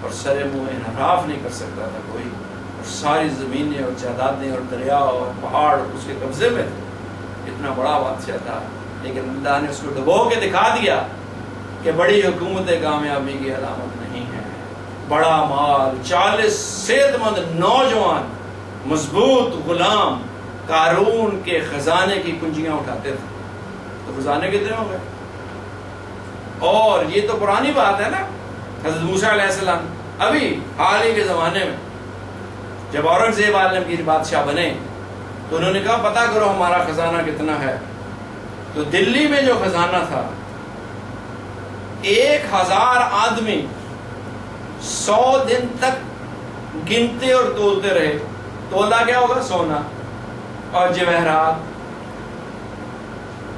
Speaker 1: اور سر منہ انحراف نہیں کر سکتا تھا کوئی, اور ساری زمینیں اور جائیدادیں اور دریا اور پہاڑ اس کے قبضے میں تھے. اتنا بڑا بادشاہ تھا, لیکن اللہ نے اس کو ڈبو کے دکھا دیا کہ بڑی حکومت کامیابی کی علامت نہیں ہے. بڑا مال, 40 صحت مند نوجوان مضبوط غلام قارون کے خزانے کی کنجیاں اٹھاتے تھے. تو خزانے کتنے ہو گئے؟ اور یہ تو پرانی بات ہے نا. حضرت موسیٰ علیہ السلام ابھی حال ہی کے زمانے میں جب اورنگزیب عالم کی بادشاہ بنے تو انہوں نے کہا پتا کرو ہمارا خزانہ کتنا ہے. تو دلی میں جو خزانہ تھا 1000 آدمی 100 دن تک گنتے اور تولتے رہے. تولا کیا ہوگا؟ سونا اور جواہرات.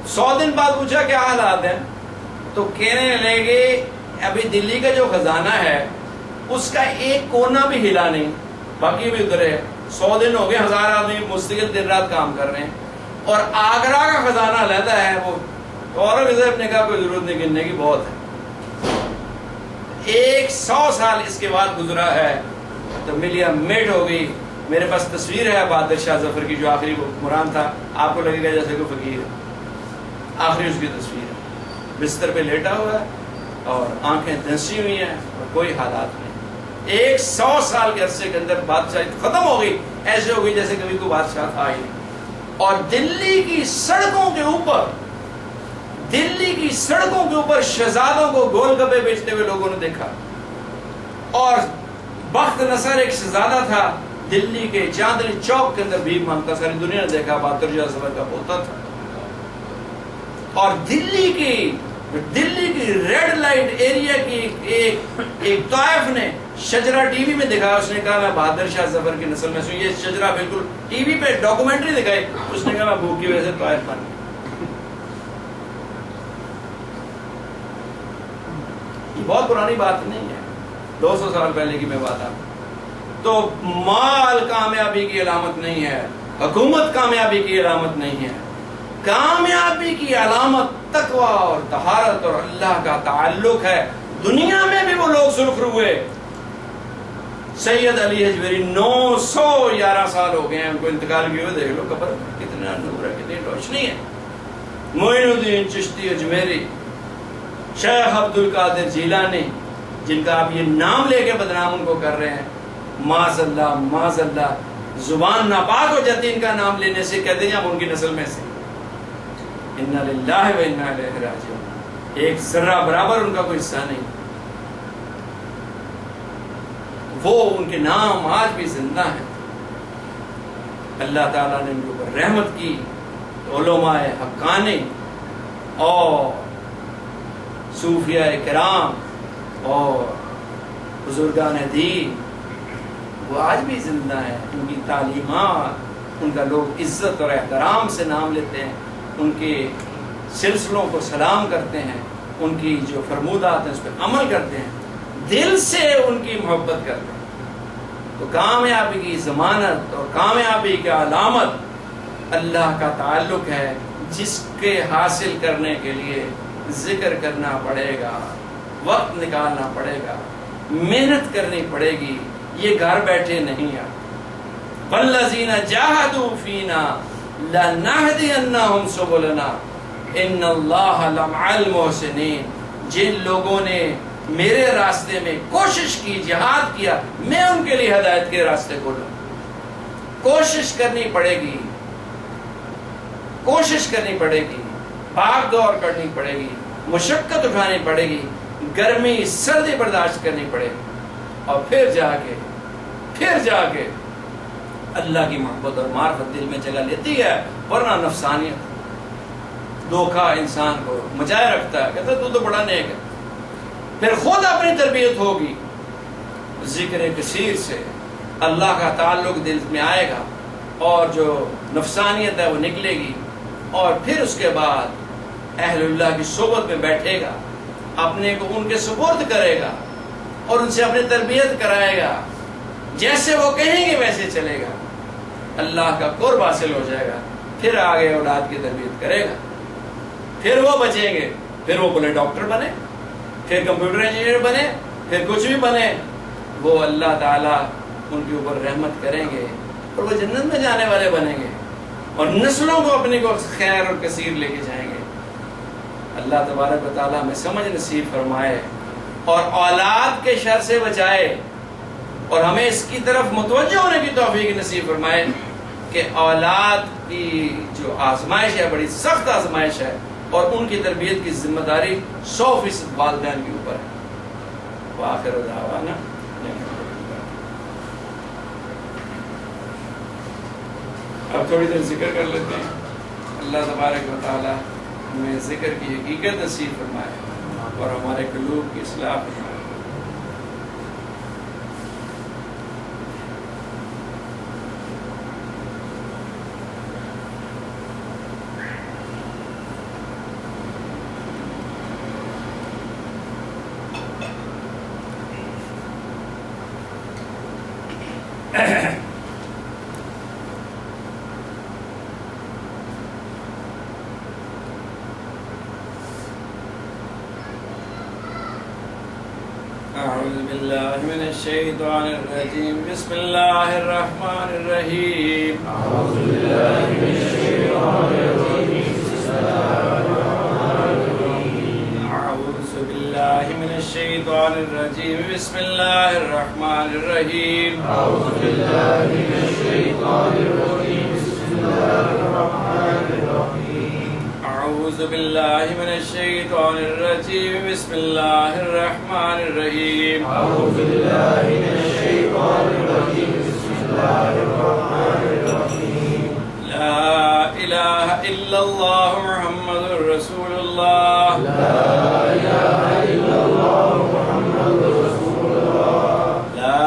Speaker 1: 100 دن بعد پوچھا کیا حالات ہیں, تو کہنے لگے ابھی دلی کا جو خزانہ ہے اس کا ایک کونا بھی ہلا نہیں, باقی بھی ادھر ہے. 100 دن ہو گئے, 1000 آدمی مستقل دن رات کام کر رہے ہیں, اور آگرہ کا خزانہ علیحدہ ہے. وہ اورنگزیب نے کہا کوئی ضرورت نہیں, گننے کی بہت ہے. 100 سال اس کے بعد گزرا ہے تو ملیا میٹ ہو گئی. میرے پاس تصویر ہے بہادر شاہ ظفر کی, جو آخری حکمران تھا. آپ کو لگے گا جیسے کوئی فقیر ہے, آخری اس کی تصویر ہے. بستر پہ لیٹا ہوا ہے اور آنکھیں دھنسی ہوئی ہیں اور کوئی حالات نہیں. 100 سال کے عرصے کے اندر بادشاہی ختم ہو گئی, ایسے ہو گئی جیسے کبھی کوئی بادشاہ تھا ہی نہیں. اور دلی کی سڑکوں کے اوپر شہزادوں کو گول گپے بیچتے ہوئے لوگوں نے دیکھا. اور بخت نصر ایک شہزادہ تھا دلی کے چاندنی چوک کے اندر بھیک مانگتا, ساری دنیا نے دیکھا. بہادر شاہ ظفر کا پوتا تھا. اور دلی کی ریڈ لائٹ ایریا کی ایک طائف نے شجرہ ٹی وی میں دکھایا. اس نے کہا میں بہادر شاہ ظفر کی نسل میں سے. یہ شجرہ بالکل ٹی وی پہ ڈاکومنٹری دکھائی. اس نے کہا میں بھوک کی وجہ سے طائف بن گیا. یہ بہت پرانی بات نہیں ہے, 200 سال پہلے کی میں بات آپ. تو مال کامیابی کی علامت نہیں ہے, حکومت کامیابی کی علامت نہیں ہے, کامیابی کی علامت تقوی اور طہارت اور اللہ کا تعلق ہے. دنیا میں بھی وہ لوگ سرخرو ہوئے. سید علی حجویری 911 سال ہو گئے ہیں ان کو انتقال کیے ہوئے. دیکھ لو قبر کتنا نور ہے, کتنی روشنی ہے. معین الدین چشتی اجمیری, شیخ عبد القادر جیلانی, جن کا آپ یہ نام لے کے بدنام ان کو کر رہے ہیں, معاذ اللہ معاذ اللہ, زبان ناپاک ہو جاتی ان کا نام لینے سے. کہتے ہیں ہم ان کی نسل میں سے. انا للہ و انا الیہ راجعون. ایک ذرہ برابر ان کا کوئی حصہ نہیں. وہ ان کے نام آج بھی زندہ ہیں. اللہ تعالیٰ نے ان کے اوپر رحمت کی. علماء حقانی اور صوفیاء کرام اور بزرگان دین وہ آج بھی زندہ ہیں. ان کی تعلیمات, ان کا لوگ عزت اور احترام سے نام لیتے ہیں, ان کے سلسلوں کو سلام کرتے ہیں, ان کی جو فرمودات ہیں اس پہ عمل کرتے ہیں, دل سے ان کی محبت کرتے ہیں. تو کامیابی کی ضمانت اور کامیابی کی علامت اللہ کا تعلق ہے, جس کے حاصل کرنے کے لیے ذکر کرنا پڑے گا, وقت نکالنا پڑے گا, محنت کرنی پڑے گی. یہ گھر بیٹھے نہیں ہے. والذین جاہدوا فینا لنہدینہم سبلنا ان اللہ لمع المحسنین. جن لوگوں نے میرے راستے میں کوشش کی, جہاد کیا, میں ان کے لیے ہدایت کے راستے کھولوں. کوشش کرنی پڑے گی, کوشش کرنی پڑے گی, بھاگ دوڑ کرنی پڑے گی, مشقت اٹھانی پڑے گی, گرمی سردی برداشت کرنی پڑے گی, اور پھر جا کے اللہ کی محبت اور معرفت دل میں جگہ لیتی ہے. ورنہ نفسانیت دھوکہ انسان کو مچائے رکھتا ہے. کہتا ہے تو بڑا نیک ہے. پھر خود اپنی تربیت ہوگی, ذکر کثیر سے اللہ کا تعلق دل میں آئے گا, اور جو نفسانیت ہے وہ نکلے گی. اور پھر اس کے بعد اہل اللہ کی صحبت میں بیٹھے گا, اپنے کو ان کے سپرد کرے گا, اور ان سے اپنی تربیت کرائے گا. جیسے وہ کہیں گے ویسے چلے گا, اللہ کا قرب حاصل ہو جائے گا. پھر آگے اولاد کی تربیت کرے گا, پھر وہ بچیں گے, پھر وہ بولے ڈاکٹر بنے, پھر کمپیوٹر انجینئر بنے, پھر کچھ بھی بنے. وہ اللہ تعالیٰ ان کے اوپر رحمت کریں گے اور وہ جنت میں جانے والے بنیں گے, اور نسلوں کو اپنی کو خیر اور کثیر لے کے جائیں گے. اللہ تبارک و تعالیٰ ہمیں سمجھ نصیب فرمائے اور اولاد کے شر سے بچائے, اور ہمیں اس کی طرف متوجہ ہونے کی توفیق نصیب فرمائے کہ اولاد کی جو آزمائش ہے بڑی سخت آزمائش ہے, اور ان کی تربیت کی ذمہ داری 100% والدین کے اوپر ہے. وآخر دعوانا اب تھوڑی دیر ذکر کر لیتے ہیں. اللہ تبارک و تعالی ہمیں ذکر کی حقیقت نصیب فرمائے اور ہمارے قلوب کی اصلاح فرمائے. أعوذ بالله من الشيطان الرجيم بسم الله الرحمن الرحيم أعوذ بالله من الشيطان الرجيم بسم الله الرحمن الرحيم أعوذ بالله من الشيطان الرجيم بسم الله الرحمن الرحيم أعوذ بالله من الشيطان الرجيم بسم الله الرحمن الرحيم أعوذ بالله من الشيطان الرجيم بسم الله الرحمن الرحيم أعوذ بالله من الشيطان الرجيم بسم الله الرحمن الرحيم لا إله إلا الله محمد رسول الله لا إله إلا الله محمد رسول الله لا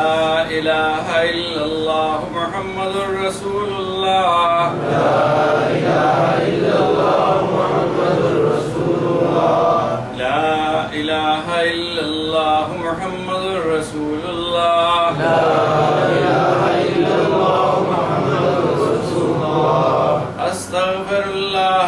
Speaker 1: إله إلا الله محمد رسول الله لا إله إلا الله محمد رسول الله لا إله إلا الله محمد رسول الله لا إله إلا الله محمد رسول الله أستغفر الله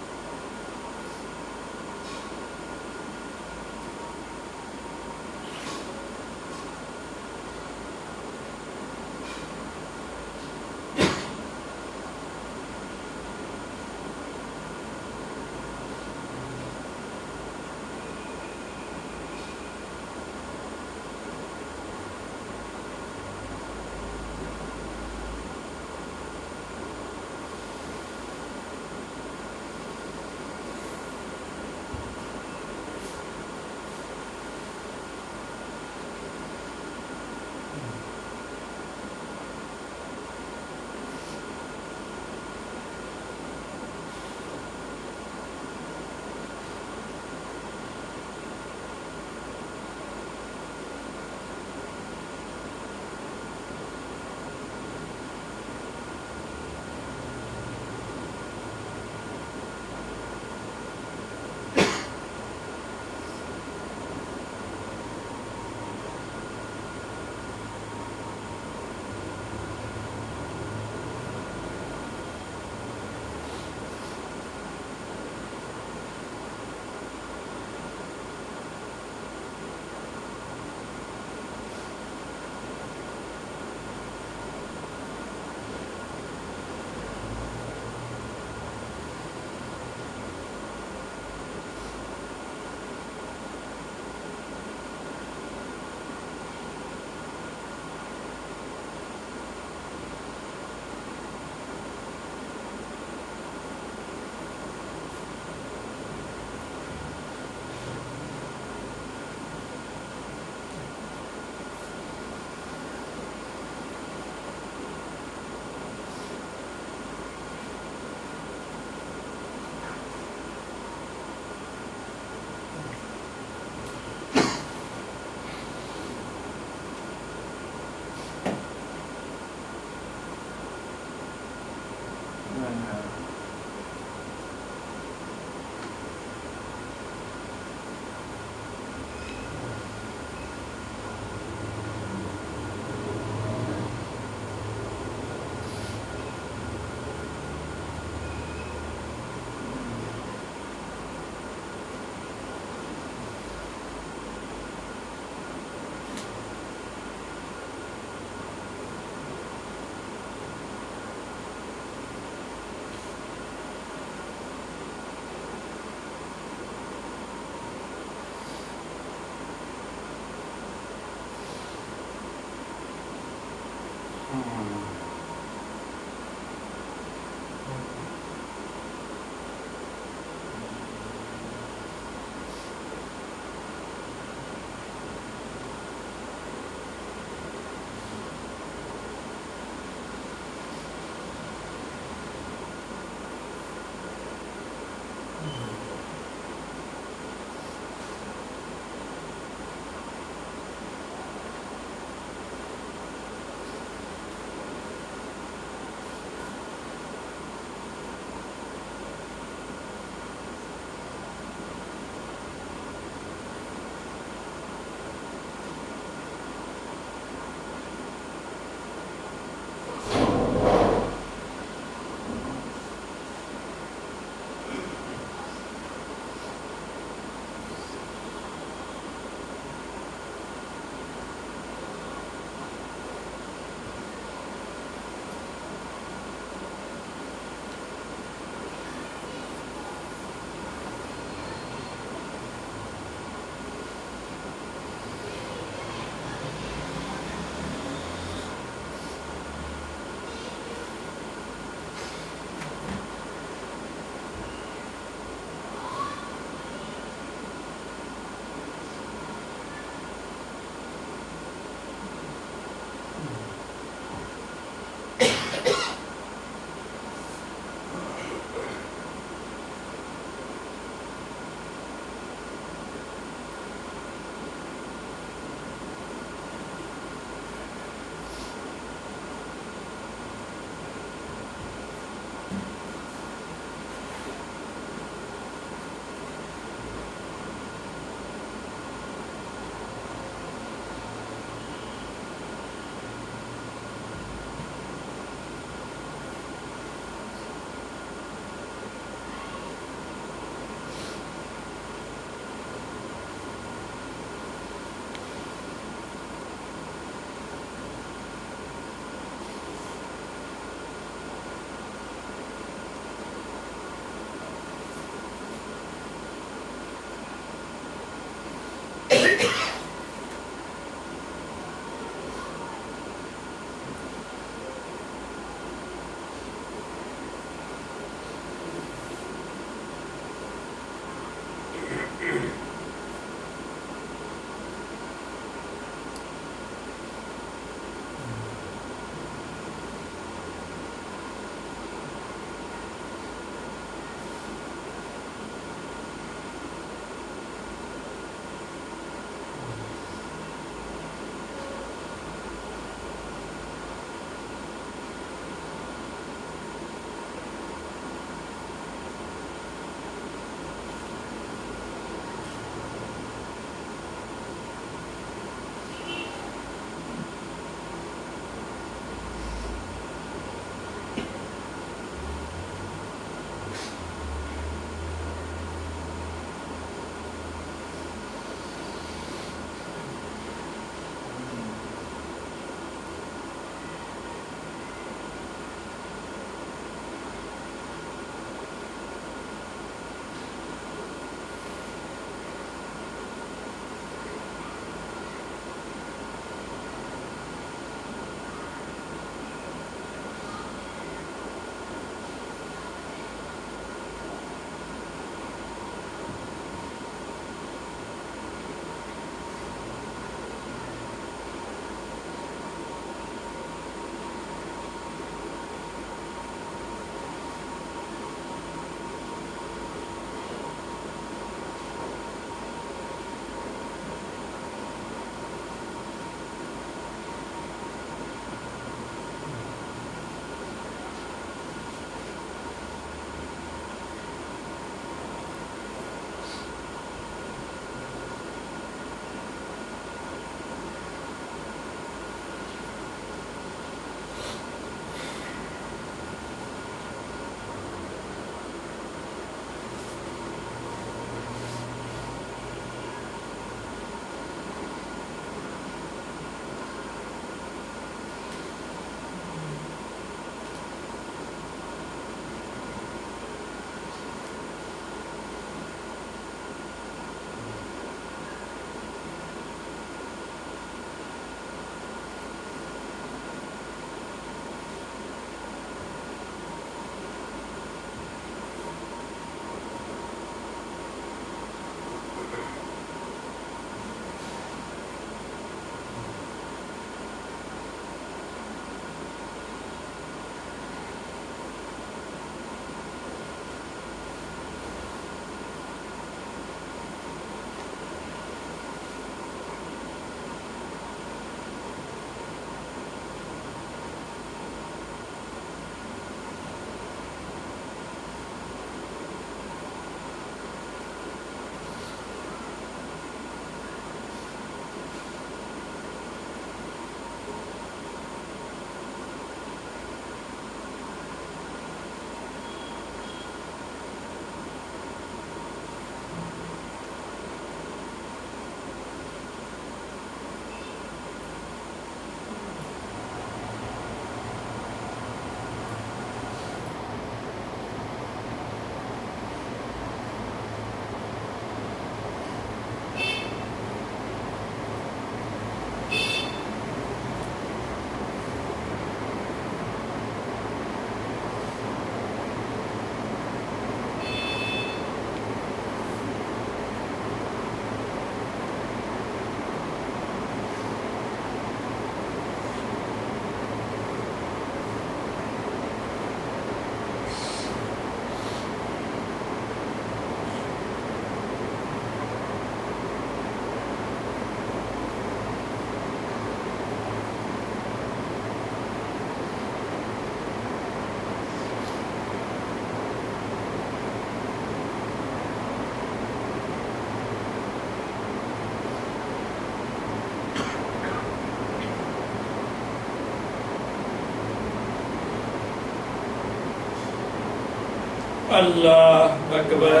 Speaker 1: اللہ اکبر۔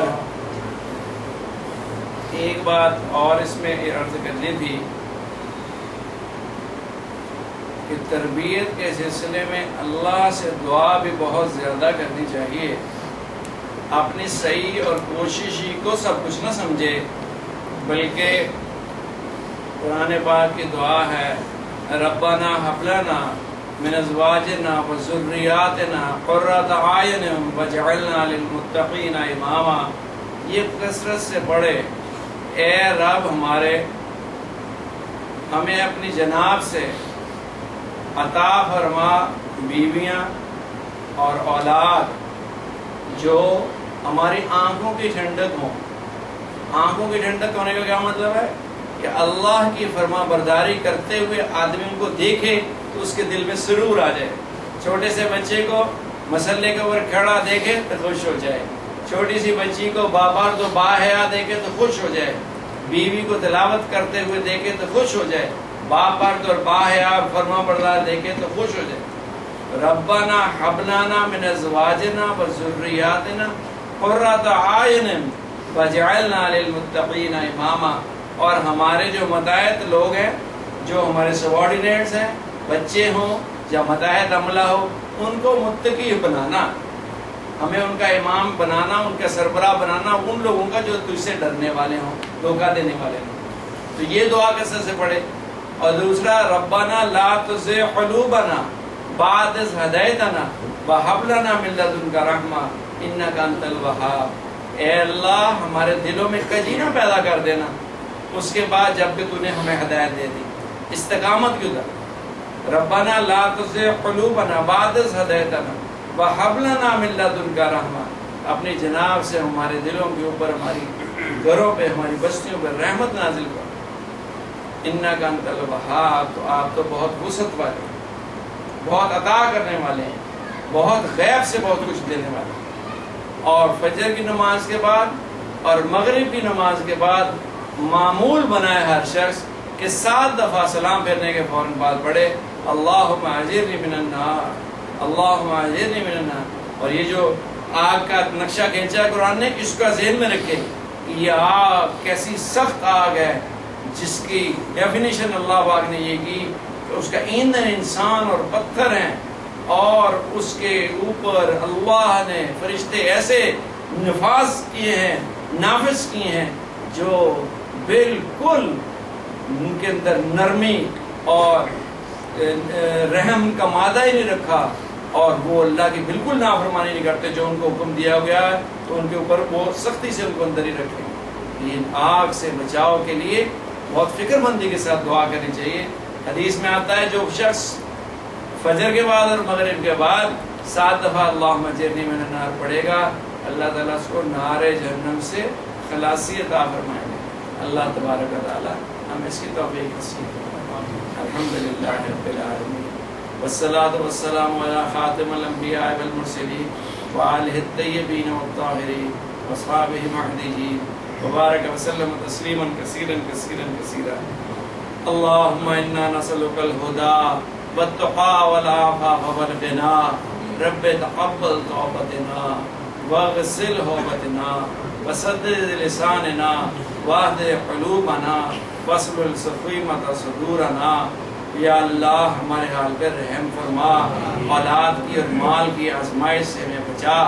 Speaker 1: ایک بات اور اس میں عرض کرنی تھی کہ تربیت کے سلسلے میں اللہ سے دعا بھی بہت زیادہ کرنی چاہیے۔ اپنی صحیح اور کوشش ہی کو سب کچھ نہ سمجھے، بلکہ قرآن پاک کی دعا ہے ربنا هب لنا من ازواجنا وذریاتنا قرۃ اعین واجعلنا للمتقین اماما۔ یہ کثرت سے پڑھے، اے رب ہمارے ہمیں اپنی جناب سے عطا فرما بیویاں اور اولاد جو ہماری آنکھوں کی ٹھنڈک ہوں۔ آنکھوں کی ٹھنڈک ہونے کا کیا مطلب ہے؟ کہ اللہ کی فرما برداری کرتے ہوئے آدمی ان کو دیکھے تو اس کے دل میں سرور آ جائے۔ چھوٹے سے بچے کو مسلے کے اوپر کھڑا دیکھے تو خوش ہو جائے، چھوٹی سی بچی کو بابار تو باحیا دیکھے تو خوش ہو جائے، بیوی کو تلاوت کرتے ہوئے دیکھے تو خوش ہو جائے، باپ پر اور باحیا فرما بردار دیکھے تو خوش ہو جائے۔ ربنا هب لنا من ازواجنا وذریاتنا قرۃ اعین واجعلنا للمتقین اماما۔ اور ہمارے جو متحد لوگ ہیں، جو ہمارے سبارڈینیٹس ہیں، بچے ہوں یا متحد عملہ ہو، ان کو متقی بنانا، ہمیں ان کا امام بنانا، ان کا سربراہ بنانا، ان لوگوں کا جو تجھ سے ڈرنے والے ہوں، دھوکہ دینے والے ہوں۔ تو یہ دعا کیسے سے پڑھے۔ اور دوسرا ربنا لا تزغ قلوبنا بعد اذ ہدیتنا وہب لنا من لدنک رحمہ انک انت الوہاب۔ اے اللہ ہمارے دلوں میں کجی نہ پیدا کر دینا اس کے بعد جب کہ تو نے ہمیں ہدایت دے دی، استقامت کی طرف۔ ربنا لا تزغ قلوبنا بعد اذ ہدیتنا وہب لنا من لدنک رحمہ، اپنی جناب سے ہمارے دلوں کے اوپر، ہماری گھروں پہ، ہماری بستیوں پہ رحمت نازل کر۔ انک انت الوہاب، تو آپ تو بہت وسعت والے، بہت عطا کرنے والے ہیں، بہت غیب سے بہت کچھ دینے والے ہیں۔ اور فجر کی نماز کے بعد اور مغرب کی نماز کے بعد معمول بنائے ہر شخص کہ 7 دفعہ سلام پھیرنے کے فوراً بعد پڑھے اللہم اجرنی من النار، اللہم اجرنی من النار۔ اور یہ جو آگ کا نقشہ کھینچا قرآن نے، اس کا ذہن میں رکھے کہ یہ آگ کیسی سخت آگ ہے، جس کی ڈیفینیشن اللہ پاک نے یہ کی کہ اس کا ایندھن انسان اور پتھر ہیں، اور اس کے اوپر اللہ نے فرشتے ایسے نفاذ کیے ہیں، نافذ کیے ہیں، جو بالکل ان کے اندر نرمی اور رحم کا مادہ ہی نہیں رکھا، اور وہ اللہ کی بالکل نافرمانی نہیں کرتے۔ جو ان کو حکم دیا گیا ہے تو ان کے اوپر وہ سختی سے ان کو اندر ہی رکھیں۔ ان آگ سے بچاؤ کے لیے بہت فکر مندی کے ساتھ دعا کرنی چاہیے۔ حدیث میں آتا ہے جو شخص فجر کے بعد اور مغرب کے بعد 7 دفعہ اللہم اجرنی من النار پڑھے گا، اللہ تعالیٰ اس کو نار جہنم سے خلاصی عطا فرمائیں گے۔ اللہ تبارک و تعالیٰ ہم اس کی توفیق نصیب فرمائے۔ الحمدللہ رب العالمین، والصلاة والسلام علی خاتم الانبیاء والمرسلین وآلہ الطیبین والطاہرین واصحابہ المہدیین وبارک وسلم تسلیما کثیرا کثیرا کثیرا۔ اللہم انا نسألک الہدی والتقی والعفاف والغنی، رب تقبل توبتنا واغسل حوبتنا وسدد لساننا واہد قلوبنا واسلل سقیمۃ صدورنا۔ یا اللہ ہمارے حال پر رحم فرما، اولاد کی اور مال کی آزمائش سے ہمیں بچا،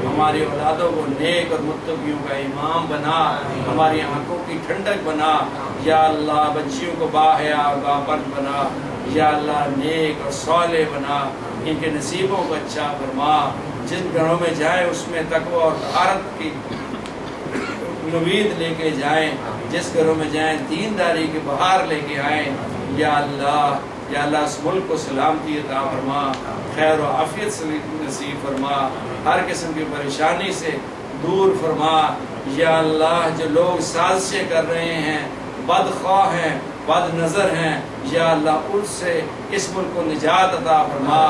Speaker 1: ہماری اولادوں کو نیک اور متقیوں کا امام بنا، ہماری آنکھوں کی ٹھنڈک بنا۔ یا اللہ بچیوں کو باحیا اور باپرد بنا، یا اللہ نیک اور صالح بنا، ان کے نصیبوں کو اچھا فرما۔ جن گھروں میں جائیں اس میں تقوی اور طہارت کی نوید لے کے جائیں، جس گھروں میں جائیں دینداری کے بہار لے کے آئیں۔ یا اللہ اس ملک کو سلامتی عطا فرما، خیر و عافیت سے نصیب فرما، ہر قسم کی پریشانی سے دور فرما۔ یا اللہ جو لوگ سازشیں کر رہے ہیں، بدخواہ ہیں، بد نظر ہیں، یا اللہ ان سے اس ملک کو نجات عطا فرما،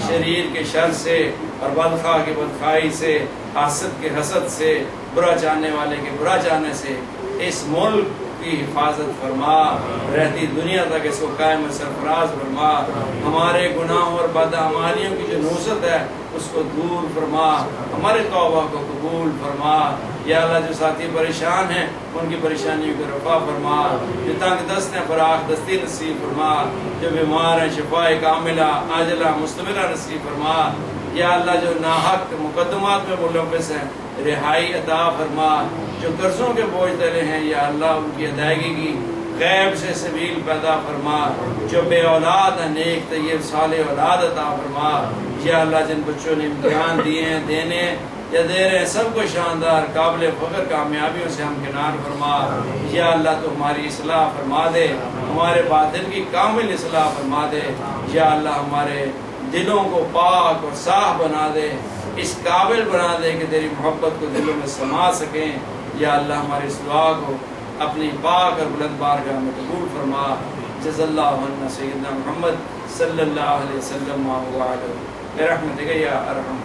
Speaker 1: شریر کے شر سے اور بدخواہ کی بدخواہی سے، حاسد کے حسد سے، برا چاہنے والے کے برا چاہنے سے، اس ملک کی حفاظت فرما، رہتی دنیا تک اس کو قائم سرفراز فرما، ہمارے گناہوں اور بدعمالیوں کی جو نوزت ہے اس کو دور فرما، ہمارے توبہ کو قبول فرما۔ یا اللہ جو ساتھی پریشان ہیں ان کی پریشانیوں کو رفع فرما، جو تنگ دست ہیں فراخ دستی نصیب فرما، جو بیمار ہیں شفاء کاملہ عاجلہ مستمرہ نصیب فرما۔ یا اللہ جو ناحق مقدمات میں ملوث ہیں رہائی عطا فرما، جو قرضوں کے بوجھ تلے ہیں یا اللہ ان کی ادائیگی کی غیب سے سبیل پیدا فرما، جو بے اولاد ہیں نیک طیب صالح اولاد عطا فرما۔ یا اللہ جن بچوں نے امتحان دیے ہیں دینے یا دے رہے ہیں سب کو شاندار قابل فخر کامیابیوں سے ہمکنار فرما۔ یا اللہ تو ہماری اصلاح فرما دے، ہمارے باطن کی کامل اصلاح فرما دے۔ یا اللہ ہمارے دلوں کو پاک اور صاف بنا دے، اس قابل بنا دے کہ تیری محبت کو دلوں میں سما سکیں۔ یا اللہ ہماری اس دعا کو اپنی پاک اور بلند بارگاہ میں قبول فرما۔ جزا اللہ عنا سیدنا محمد صلی اللہ علیہ وسلم برحمتک یا ارحم